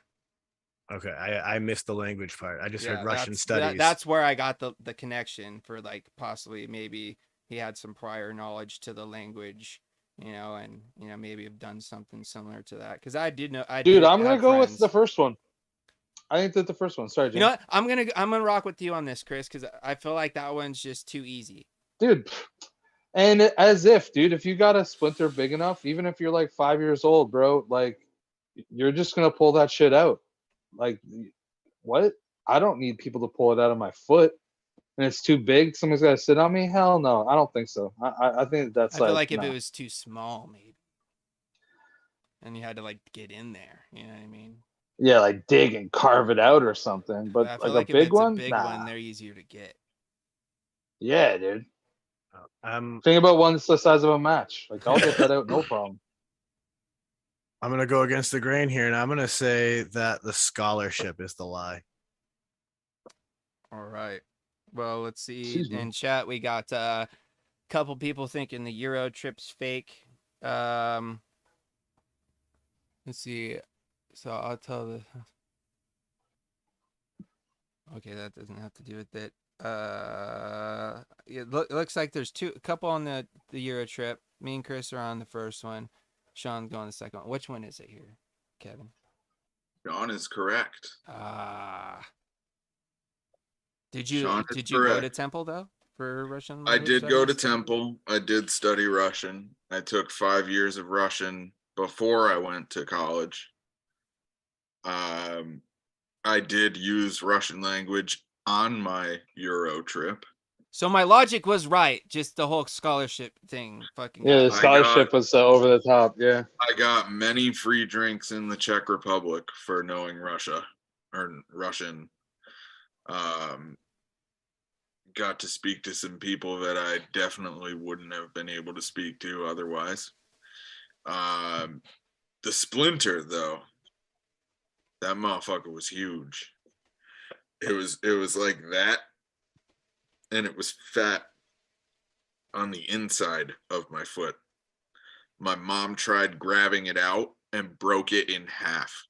Okay, I missed the language part. I just heard Yeah, Russian studies. that's where I got the connection for like possibly maybe he had some prior knowledge to the language, and maybe have done something similar to that. Because I did know Dude, I'm gonna have go with friends. the first one. I think that the first one. Sorry, James. You know what? I'm gonna rock with you on this, Chris, because I feel like that one's just too easy. Dude, and as if, dude, if you got a splinter big enough, even if you're like 5 years old, bro, like you're just gonna pull that shit out. Like, what? I don't need people to pull it out of my foot, and it's too big. Someone's got to sit on me. Hell no, I don't think so. I think that's I feel like like if it no. was too small, maybe, and you had to like get in there. You know what I mean? Yeah, like dig and carve it out or something. But But I feel like a like if big it's a one, big nah. one, they're easier to get. Yeah, dude. I'm Think about one that's the size of a match. Like I'll get that out, no problem. gonna go against the grain here, and I'm gonna say that the scholarship is the lie. All right. Well, let's see. Excuse me. In chat, we got a couple people thinking the Euro trip's fake. Let's see. So I'll tell the. Okay, that doesn't have to do with it. It looks like there's a couple on the Euro trip. Me and Chris are on the first one. Sean's going the second one. Which one is it here, Kevin? Sean is correct. Did Sean you is go to correct. Temple though for Russian I language did go to studies? Temple. I did study Russian. I took 5 years of Russian before I went to college. I did use Russian language on my Euro trip. So my logic was right. Just the whole scholarship thing. Fucking. Yeah, the got me. scholarship was over the top. Yeah. I got many free drinks in the Czech Republic for knowing Russia or Russian. Got to speak to some people that I definitely wouldn't have been able to speak to otherwise. The splinter, though, that motherfucker was huge. It was like that, and it was fat on the inside of my foot. My mom tried grabbing it out and broke it in half.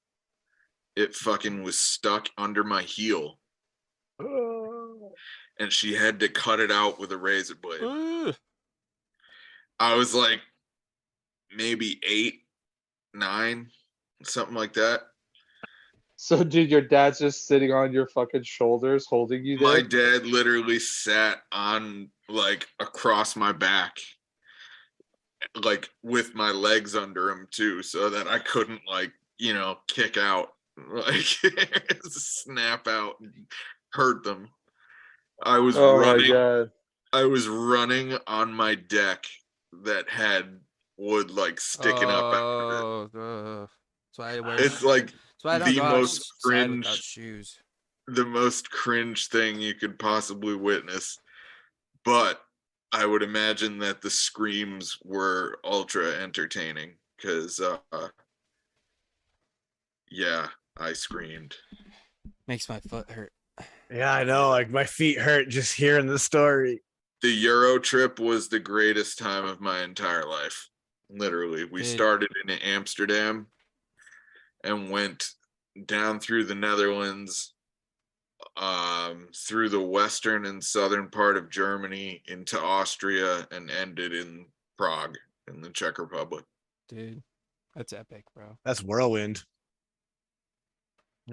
It fucking was stuck under my heel. And she had to cut it out with a razor blade. I was like maybe 8, 9, something like that. So, dude, your dad's just sitting on your fucking shoulders, holding you there. My dad literally sat on like across my back, like with my legs under him too, so that I couldn't like, kick out, like snap out and hurt them. I was running. My God. I was running on my deck that had wood like sticking up out of it. That's why I wear. It's like That's why I don't the go most outside without cringe, shoes. the most cringe thing you could possibly witness. But I would imagine that the screams were ultra entertaining because, yeah, I screamed. Makes my foot hurt. Yeah, I know. Like my feet hurt just hearing the story. The Euro trip was the greatest time of my entire life. Literally, we started in Amsterdam and went down through the Netherlands, through the western and southern part of Germany into Austria, and ended in Prague in the Czech Republic. Dude, that's epic, bro. That's whirlwind.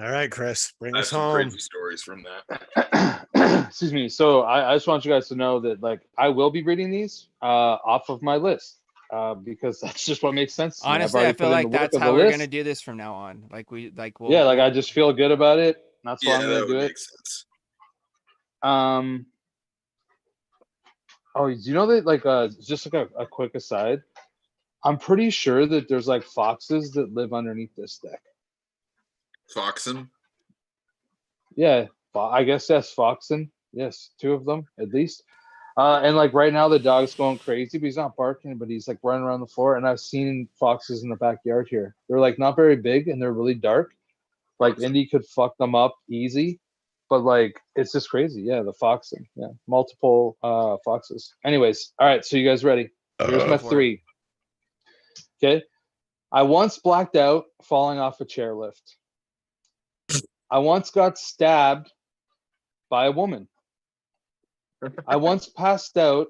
All right, Chris, bring us some home. crazy stories from that. Excuse me. So I just want you guys to know that like I will be reading these off of my list because that's just what makes sense to me. Honestly, I feel like that's how we're gonna do this from now on. We'll yeah, like I just feel good about it. That's why I'm gonna do it. Make sense. Oh, do you know that like just like a quick aside? I'm pretty sure that there's like foxes that live underneath this deck. Foxen? Yeah, I guess that's foxen. Yes, 2 of them at least. And like right now the dog's going crazy, but he's not barking, but he's like running around the floor. And I've seen foxes in the backyard here. They're like not very big and they're really dark. Like Indy could fuck them up easy, but like it's just crazy. Yeah, the foxen. Yeah, multiple foxes. Anyways, all right. So you guys ready? Here's my 3. Okay. I once blacked out falling off a chairlift. I once got stabbed by a woman. I once passed out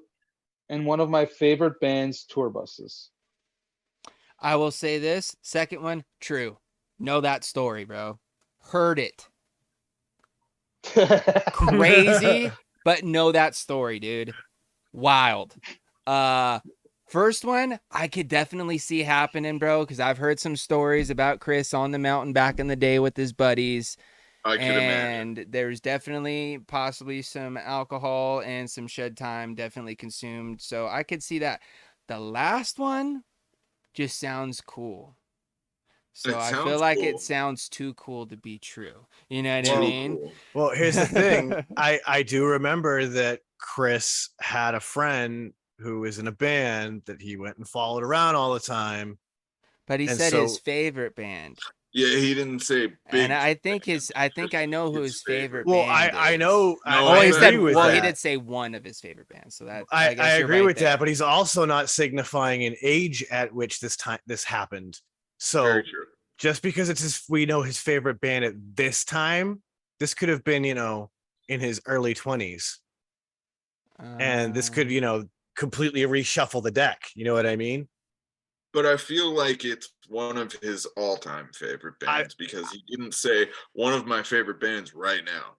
in one of my favorite band's tour buses. I will say this. Second one, true. Know that story, bro. Heard it. Crazy, but know that story, dude. Wild. First one, I could definitely see happening, bro, because I've heard some stories about Chris on the mountain back in the day with his buddies. I could imagine. And there's definitely possibly some alcohol and some shed time definitely consumed. So I could see that. The last one just sounds cool. So I feel like it sounds too cool to be true. You know what I mean? Cool. Well, here's the thing. I do remember that Chris had a friend who was in a band that he went and followed around all the time. But he said his favorite band. Yeah, he didn't say big. And I think I know who his favorite well, band is. I know. I agree with that. He that. did say one of his favorite bands. So that I agree right with there. that, but he's also not signifying an age at which this happened. So just because we know his favorite band at this time, this could have been, in his early 20s. And this could, completely reshuffle the deck. You know what I mean? But I feel like it's one of his all-time favorite bands because he didn't say one of my favorite bands right now.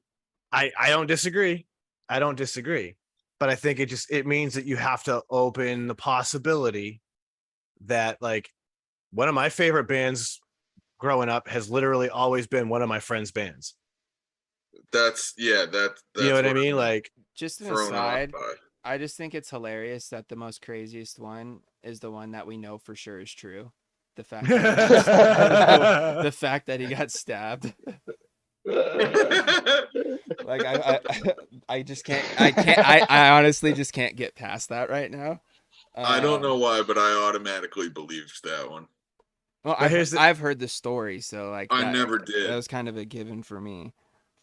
I don't disagree. But I think it means that you have to open the possibility that like one of my favorite bands growing up has literally always been one of my friends' bands. That's you know what I mean? Like just an thrown off aside. by. I just think it's hilarious that the most craziest one is the one that we know for sure is true. The fact that the fact that he got stabbed. Like I just can't. I honestly just can't get past that right now. I don't know why, but I automatically believed that one. Well, I've heard the story, so like I never did. That was kind of a given for me.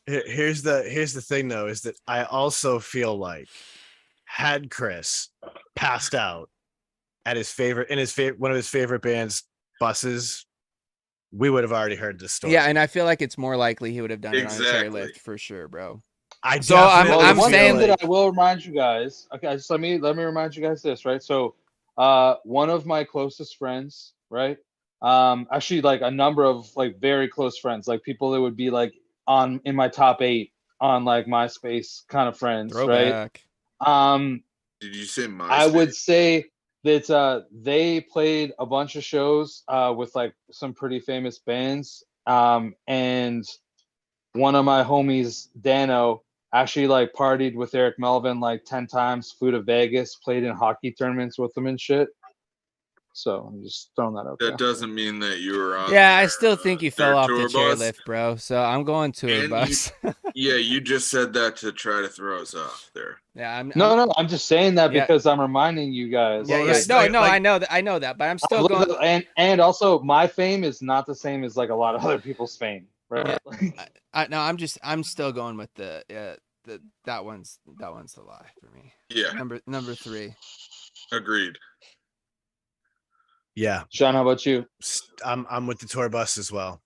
Here's the thing though, is that I also feel like had Chris passed out at one of his favorite band's buses, we would have already heard the story. Yeah, and I feel like it's more likely he would have done it on a chairlift for sure, bro. I'm saying that I will remind you guys. Okay, just let me remind you guys this, right? So, one of my closest friends, right? Actually, like a number of like very close friends, like people that would be like in my top 8 on like MySpace kind of friends, Throwback. right? Did you say MySpace? I would say that they played a bunch of shows with like some pretty famous bands, and one of my homies, Dano, actually like partied with Eric Melvin like 10 times, flew to Vegas, played in hockey tournaments with them and shit. So I'm just throwing that out there. That doesn't mean that you were on. Yeah, I still think you fell off the tour bus. chairlift, bro. So I'm going tour bus. Yeah, you just said that to try to throw us off there. Yeah, I'm just saying that because I'm reminding you guys. Yeah, I know that, but I'm still going. And also, my fame is not the same as like a lot of other people's fame, right? Yeah. I'm still going with that one's the lie for me. Yeah. Number 3. Agreed. Yeah. Sean, how about you? I'm with the tour bus as well.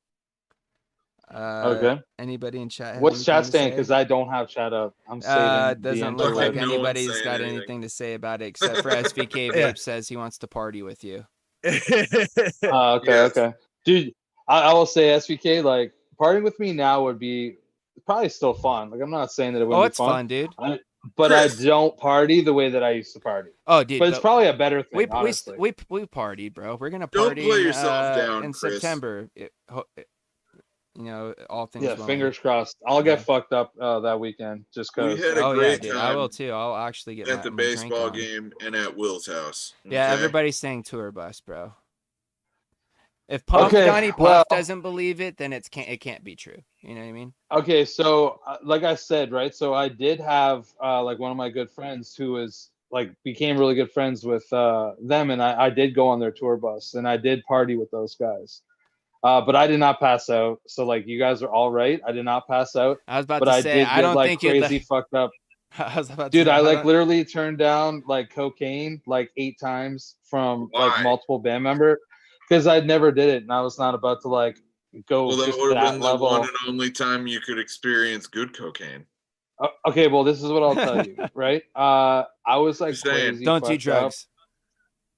Okay. Anybody in chat? What's chat saying? Because I don't have chat up. I'm saying it doesn't look like anybody's got anything to say about it except for SVK Vape says he wants to party with you. Okay. Dude, I will say SVK, like partying with me now would be probably still fun. Like I'm not saying that it wouldn't be fun. Oh, it's fun, dude. But Chris, I don't party the way that I used to party. Oh, dude. But it's probably a better thing. We partied, bro. We're gonna party. Don't play yourself down, in Chris. September. You know, all things. Yeah, fingers crossed. I'll get fucked up that weekend just because. We had a great time. I will too. I'll actually get at the baseball game and at Will's house. Okay? Yeah, everybody's saying tour bus, bro. If Donnie Puff doesn't believe it, then it can't be true. You know what I mean? Okay, so like I said, right? So I did have like one of my good friends who was like became really good friends with them, and I did go on their tour bus and I did party with those guys. But I did not pass out. So like you guys are all right. I did not pass out. I was about to say I don't think crazy fucked up. I like literally turned down like cocaine like 8 times from like multiple band member because I never did it and I was not about to like go. Well, that just would have that been level. the one and only time you could experience good cocaine. Okay, well this is what I'll tell you, right? I was like crazy. Don't do drugs.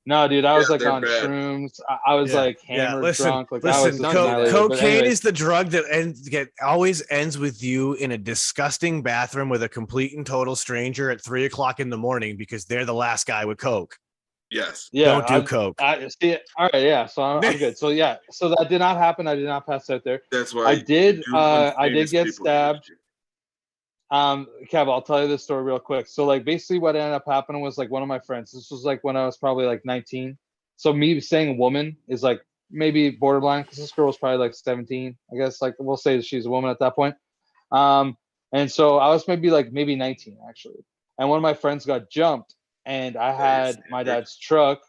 No, dude, I was like on shrooms. I was like hammered drunk. Like cocaine is the drug that always ends with you in a disgusting bathroom with a complete and total stranger at 3 o'clock in the morning because they're the last guy with coke. Yes. Yeah. Don't do coke. I see it. All right. Yeah. So I'm good. So yeah. So that did not happen. I did not pass out there. That's why I did get stabbed. Kev, I'll tell you this story real quick. So like basically what ended up happening was like one of my friends, this was like when I was probably like 19. So me saying woman is like maybe borderline because this girl was probably like 17. I guess like we'll say she's a woman at that point. And so I was maybe 19 actually. And one of my friends got jumped and I had my dad's truck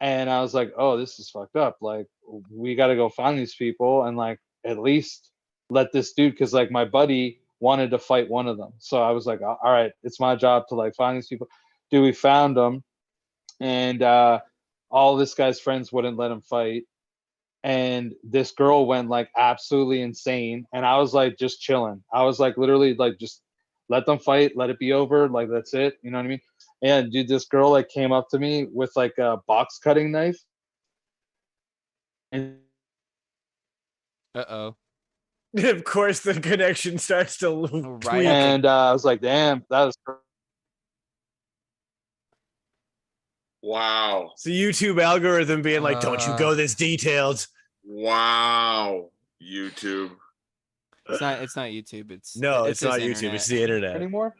and I was like, oh, this is fucked up. Like we got to go find these people and like at least let this dude, because like my buddy wanted to fight one of them. So I was like, all right, it's my job to like find these people. Dude, we found them and all this guy's friends wouldn't let him fight. And this girl went like absolutely insane. And I was like just chilling. I was like literally like just let them fight, let it be over. Like that's it. You know what I mean? And dude, this girl like came up to me with like a box cutting knife. And of course, the connection starts to right. And I was like, damn, that was. Wow. It's the YouTube algorithm being like, don't you go this detailed. Wow. YouTube. It's not YouTube. It's not his YouTube. internet. It's the internet. Anymore?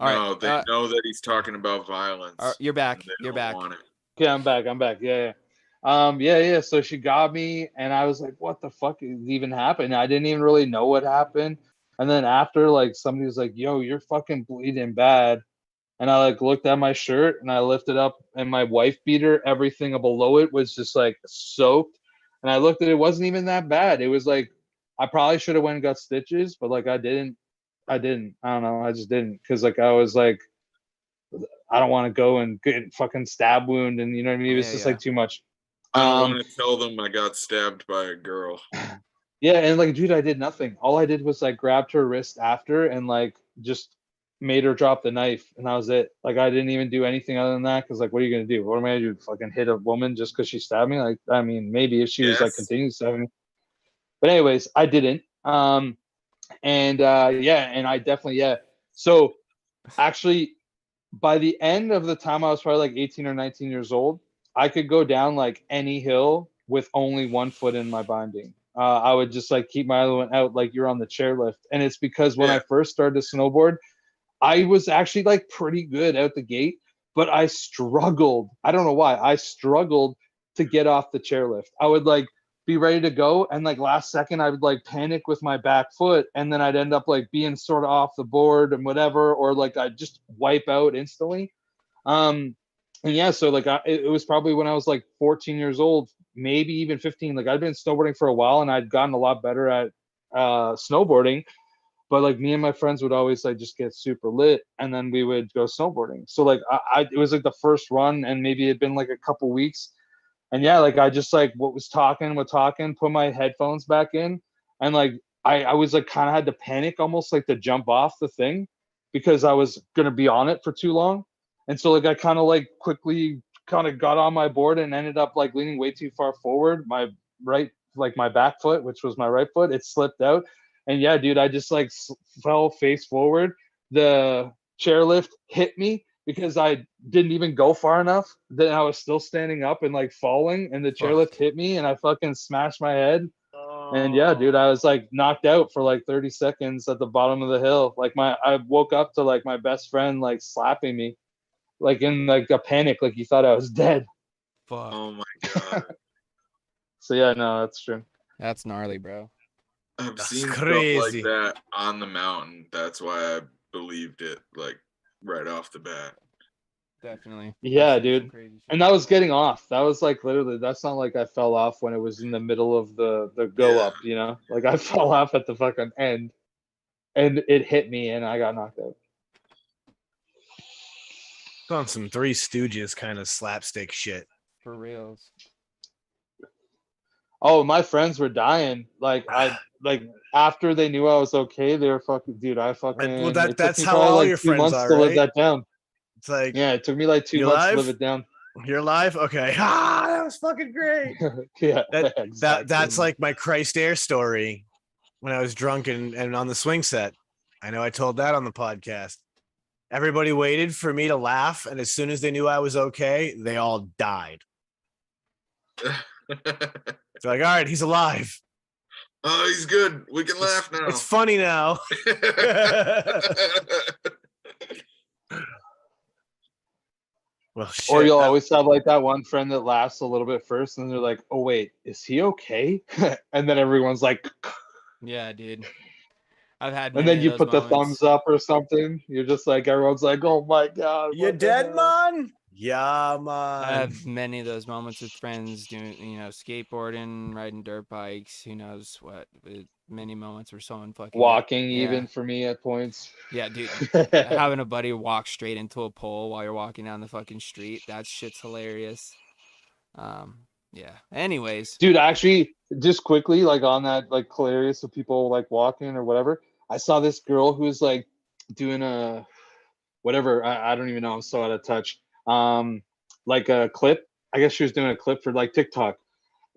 All right. No, they know that he's talking about violence. You're back. and they You're don't back. want it. Okay, I'm back. Yeah. So she got me, and I was like, "What the fuck is even happening?" I didn't even really know what happened. And then after, like, somebody was like, "Yo, you're fucking bleeding bad." And I like looked at my shirt and I lifted up, and my wife beater, everything below it was just like soaked. And I looked at it, wasn't even that bad. It was like I probably should have went and got stitches, but like I didn't. I don't know. I just didn't, because like I was like, I don't want to go and get fucking stab wound, and you know what I mean. It was just like too much. I don't want to tell them I got stabbed by a girl. Yeah, and like, dude, I did nothing. All I did was like grabbed her wrist after and like just made her drop the knife, and that was it. Like, I didn't even do anything other than that, because like, what are you gonna do? What am I gonna do? Fucking hit a woman just because she stabbed me? Like, I mean, maybe if she was like continuing to stab me. But anyways, I didn't. And I definitely So actually, by the end of the time I was probably like 18 or 19 years old, I could go down like any hill with only one foot in my binding. I would just like keep my other one out like you're on the chairlift. And it's because when I first started to snowboard, I was actually like pretty good out the gate, but I struggled. I don't know why. I struggled to get off the chairlift. I would like be ready to go, and like last second I would like panic with my back foot, and then I'd end up like being sort of off the board and whatever, or like I'd just wipe out instantly. And so like it was probably when I was like 14 years old, maybe even 15. Like, I'd been snowboarding for a while, and I'd gotten a lot better at snowboarding. But like, me and my friends would always like just get super lit, and then we would go snowboarding. So like it was like the first run, and maybe it'd been like a couple weeks. And like I just like was talking, put my headphones back in, and like I was like kind of had to panic almost like to jump off the thing, because I was gonna be on it for too long. And so like I kind of like quickly kind of got on my board and ended up like leaning way too far forward. My my back foot, which was my right foot, it slipped out. And yeah, dude, I just like fell face forward. The chairlift hit me because I didn't even go far enough. Then I was still standing up and like falling, and the chairlift hit me, and I fucking smashed my head. And yeah, dude, I was like knocked out for like 30 seconds at the bottom of the hill. Like, I woke up to like my best friend like slapping me, like in like a panic, like he thought I was dead. Fuck. Oh my god. So yeah, no, that's true. That's gnarly, bro. I've That's seen crazy. stuff like that on the mountain. That's why I believed it, like right off the bat. Definitely. Yeah, dude. And that was getting off. That was like literally, that's not like I fell off when it was in the middle of the go up, you know? Like, I fell off at the fucking end, and it hit me, and I got knocked out. It's on some Three Stooges kind of slapstick shit. For reals. Oh, my friends were dying. Like, after they knew I was okay, they were fucking, dude, I fucking, Well, it took that's me how probably all like your 2 friends months are, to live right? that down. It's like, Yeah, it took me like 2 you months to live? live it down. You're live? Okay. That was fucking great. Yeah, Exactly. That's like my Christ Air story when I was drunk and on the swing set. I know I told that on the podcast. Everybody waited for me to laugh, and as soon as they knew I was okay, they all died. It's like, all right, he's alive. Oh, he's good. We can laugh now. It's funny now. Well, shit. Or you'll always have like that one friend that laughs a little bit first, and they're like, "Oh wait, is he okay?" And then everyone's like, Yeah, dude. I've had and many then of you those put the moments. thumbs up or something. You're just like, everyone's like, "Oh my god, You what the dead, hell?" man? Yeah, I man. have many of those moments with friends doing, skateboarding, riding dirt bikes. Who knows what? Many moments where someone fucking Walking, even for me at points. Yeah, dude. Having a buddy walk straight into a pole while you're walking down the fucking street. That shit's hilarious. Yeah. Anyways. Dude, actually, just quickly, like on that, like hilarious of people like walking or whatever. I saw this girl who's like doing a whatever. I don't even know. I'm so out of touch. Like a clip. I guess she was doing a clip for like TikTok,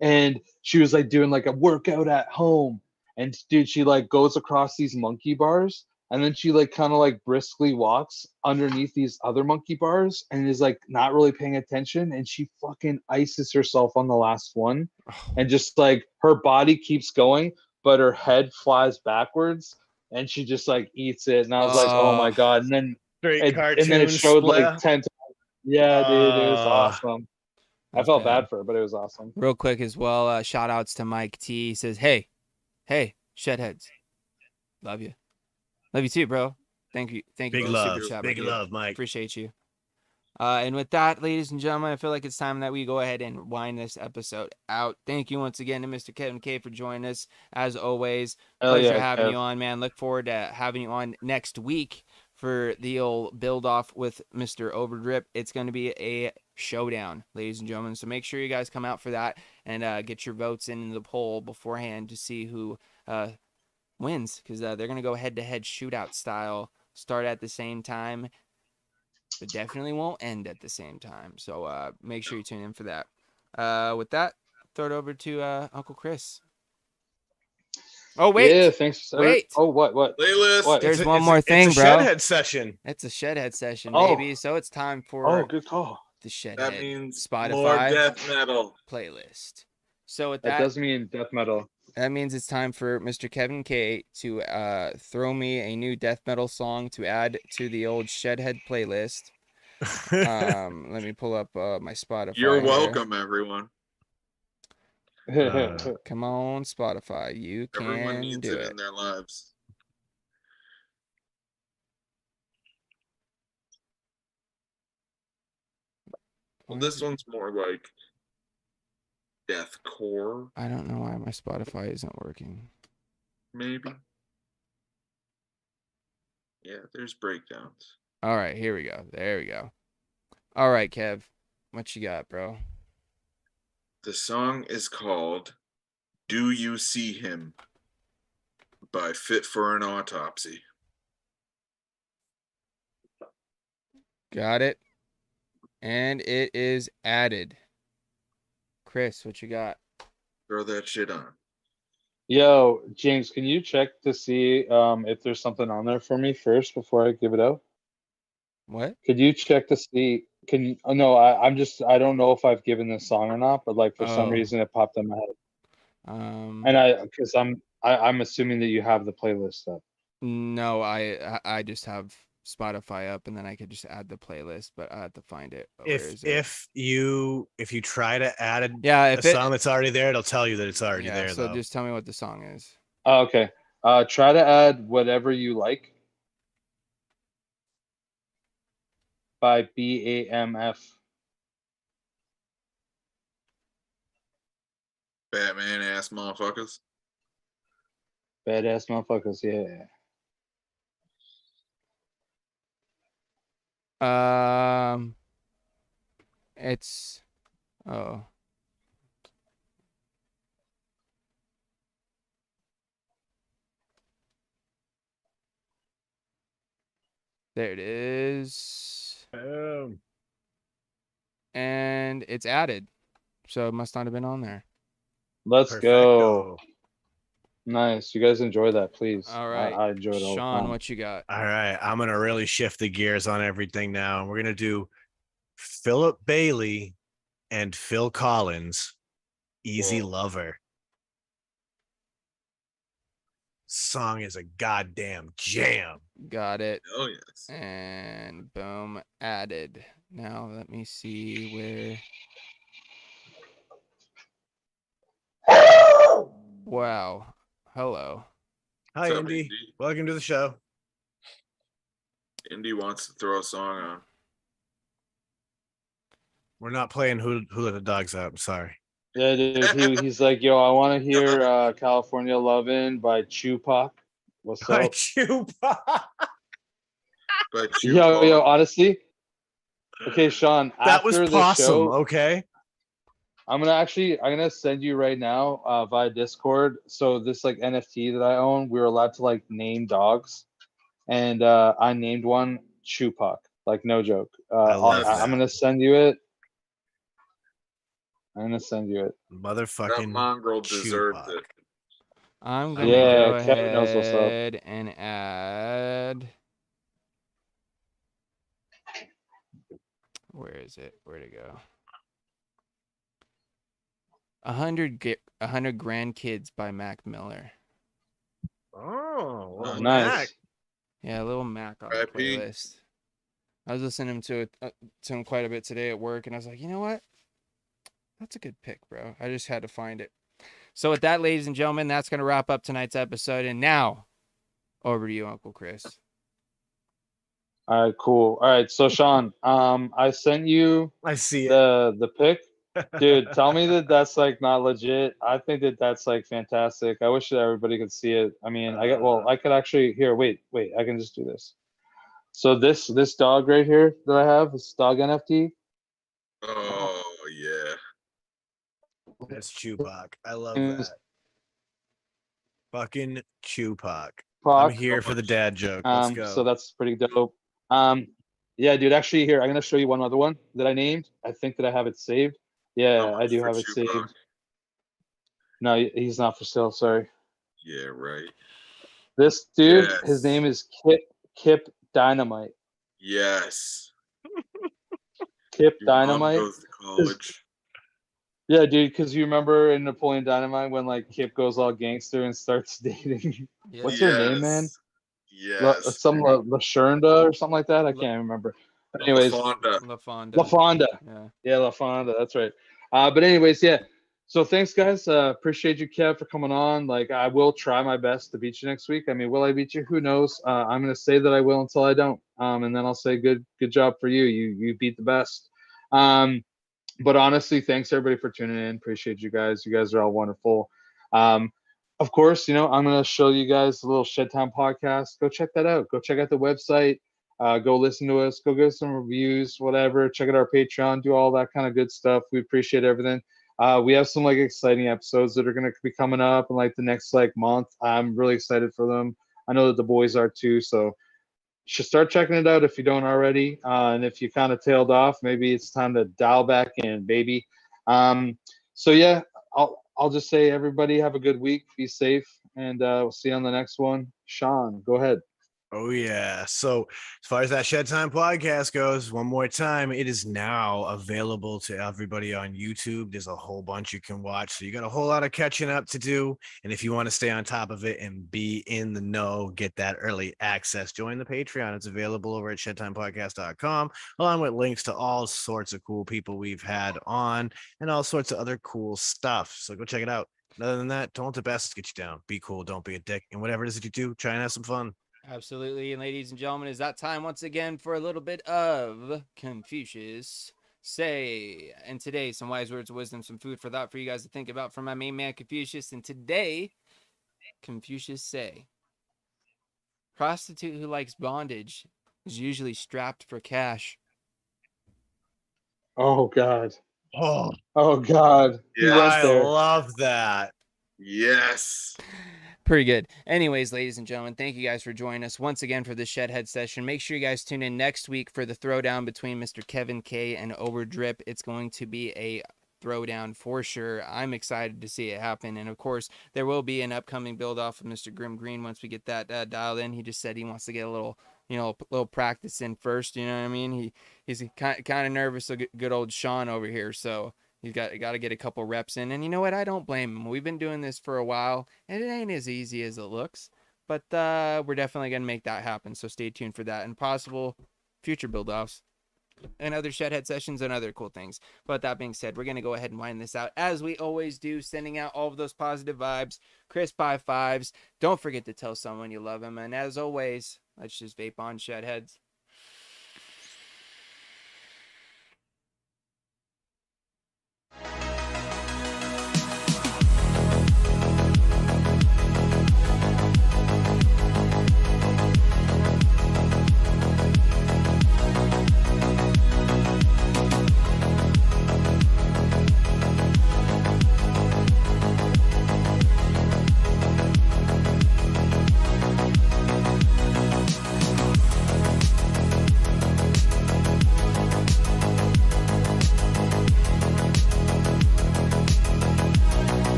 and she was like doing like a workout at home. And dude, she like goes across these monkey bars, and then she like kind of like briskly walks underneath these other monkey bars, and is like not really paying attention, and she fucking ices herself on the last one, and just like her body keeps going, but her head flies backwards, and she just like eats it. And I was like, oh my god. And then Straight cartoon and then it showed like splare. 10 times. Yeah, dude, it was Uh, awesome. I That's felt bad. bad for it, but it was awesome. Real quick as well, shout outs to Mike T. He says, hey, Shedheads. Love you. Love you too, bro. Thank you Big for the love. super chat, my Big dude. love, Mike. Appreciate you. And with that, ladies and gentlemen, I feel like it's time that we go ahead and wind this episode out. Thank you once again to Mr. Kevin K for joining us. As always, Hell pleasure yeah, having Kev. you on, man. Look forward to having you on next week for the old build off with Mr. Overdrip. It's going to be a showdown, ladies and gentlemen. So make sure you guys come out for that and get your votes in the poll beforehand to see who wins, because they're going to go head-to-head shootout style, start at the same time, but definitely won't end at the same time. So make sure you tune in for that. With that, throw it over to Uncle Chris. Oh, wait. Yeah, thanks. Wait. Oh, what? Playlist. What? There's one more thing, it's a bro. Shedhead session. It's a Shedhead session, Oh. baby. So it's time for Oh, good call. the Shedhead That means more Spotify death metal. playlist. So with That does mean death metal. that means it's time for Mr. Kevin K to throw me a new death metal song to add to the old Shedhead playlist. Let me pull up my Spotify. You're here. welcome, everyone. Come on, Spotify. You Everyone can needs do it it. in their lives. Well, this one's more like deathcore, I don't know why my Spotify isn't working. maybe. Yeah, there's breakdowns. All right, here we go. There we go. All right, Kev. What you got, bro? The song is called Do You See Him by Fit for an Autopsy. Got it. And it is added. Chris, what you got? Throw that shit on. Yo, James, can you check to see if there's something on there for me first before I give it out? What? Could you check to see? Can you? Oh, no, I don't know if I've given this song or not, but like for some Oh. reason it popped in my head, Um, and because I'm assuming that you have the playlist up. no, I just have Spotify up, and then I could just add the playlist, but I have to find it. Where is it? If you try to add a Yeah, song that's already there, it'll tell you that it's already there. So though. just tell me what the song is. Oh, okay. Try to add Whatever You Like by BAMF. Batman ass motherfuckers. Badass motherfuckers, yeah. It's oh. There it is. And it's added. So it must not have been on there. Let's go. Perfecto. Nice. You guys enjoy that, please. All right. I enjoy it all the Sean, time. what you got? All right, I'm gonna really shift the gears on everything now. We're gonna do Philip Bailey and Phil Collins, Easy Whoa. Lover. Song is a goddamn jam. Got it. Oh, yes. And boom, added. Now let me see where. Wow. Hello. Hi, What's up, Indy. Indy? Welcome to the show. Indy wants to throw a song on. We're not playing Who Let the Dogs Out. I'm sorry. Yeah, dude. He's like, yo, I want to hear California Lovin' by Tupac. What's Hi, up? Chupa. But Yo, honestly. Okay, Sean. That was after the Possum. show, Okay. I'm gonna send you right now via Discord. So this like NFT that I own, we were allowed to like name dogs, and I named one Chupac. Like no joke. I love that. I'm gonna send you it. Motherfucking that mongrel deserved Chupac. it. I'm gonna Yeah, go Kevin knows what's up. ahead and add. Where is it? Where'd it go? 100 Grandkids by Mac Miller. Oh, well, Nice. Mac. Yeah, a little Mac on the R.I.P.. playlist. I was listening to him quite a bit today at work, and I was like, you know what? That's a good pick, bro. I just had to find it. So with that, ladies and gentlemen, that's going to wrap up tonight's episode. And now, over to you, Uncle Chris. All right, cool. All right, so Sean, I sent you I see it. the pick. Dude, tell me that that's like not legit. I think that that's like fantastic. I wish that everybody could see it. I mean, I could actually here. Wait, I can just do this. So this dog right here that I have, this dog NFT. Oh yeah. That's Chupac. I love is that. Fucking Chupac. I'm Pac. here for the dad joke. Let's go. So that's pretty dope. Yeah, dude. Actually, here I'm gonna show you one other one that I named. I think that I have it saved. Yeah, How I much do for have it Tupac? saved. No, he's not for sale. Sorry. Yeah, right. This dude, his Yes. name is Kip Dynamite. Yes. Kip Your mom Dynamite. goes to college. Yeah, dude, because you remember in Napoleon Dynamite when like Kip goes all gangster and starts dating. Yeah. What's her name, man? Yes. Some LaShernda or something like that. I can't remember. But anyways, LaFonda. LaFonda. LaFonda. Yeah. LaFonda. That's right. But anyways, yeah. So thanks, guys. Appreciate you, Kev, for coming on. Like, I will try my best to beat you next week. I mean, will I beat you? Who knows? I'm gonna say that I will until I don't. And then I'll say good job for you. You beat the best. But honestly, thanks everybody for tuning in. Appreciate you guys. You guys are all wonderful. Of course, I'm going to show you guys a little Shed Time podcast. Go check that out. Go check out the website. Go listen to us. Go give us some reviews, whatever. Check out our Patreon. Do all that kind of good stuff. We appreciate everything. We have some like exciting episodes that are going to be coming up in like the next like month. I'm really excited for them. I know that the boys are too. So should start checking it out if you don't already. And if you kind of tailed off, maybe it's time to dial back in, baby. So yeah, I'll just say everybody have a good week, be safe, and we'll see you on the next one. Sean, go ahead. Oh yeah. So as far as that Shed Time podcast goes, one more time, it is now available to everybody on YouTube. There's a whole bunch you can watch. So you got a whole lot of catching up to do. And if you want to stay on top of it and be in the know, get that early access, join the Patreon. It's available over at shedtimepodcast.com, along with links to all sorts of cool people we've had on and all sorts of other cool stuff. So go check it out. And other than that, don't let the bastards get you down. Be cool, don't be a dick. And whatever it is that you do, try and have some fun. Absolutely. And ladies and gentlemen, it's that time once again for a little bit of Confucius Say. And today, some wise words of wisdom, some food for thought for you guys to think about from my main man, Confucius. And today, Confucius Say. Prostitute who likes bondage is usually strapped for cash. Oh God. Oh, God. He went I there. love that. Yes. Pretty good. Anyways, ladies and gentlemen, thank you guys for joining us once again for this Shedhead session. Make sure you guys tune in next week for the throwdown between Mr. Kevin K and Overdrip. It's going to be a throwdown for sure. I'm excited to see it happen. And of course, there will be an upcoming build off of Mr. Grim Green once we get that dialed in. He just said he wants to get a little practice in first. You know what I mean? He's kind of nervous of good old Sean over here. So he's got to get a couple reps in. And you know what? I don't blame him. We've been doing this for a while, and it ain't as easy as it looks. But we're definitely going to make that happen. So stay tuned for that and possible future build-offs and other Shedhead sessions and other cool things. But that being said, we're going to go ahead and wind this out as we always do, sending out all of those positive vibes, crisp high fives. Don't forget to tell someone you love them. And as always, let's just vape on, Shedheads.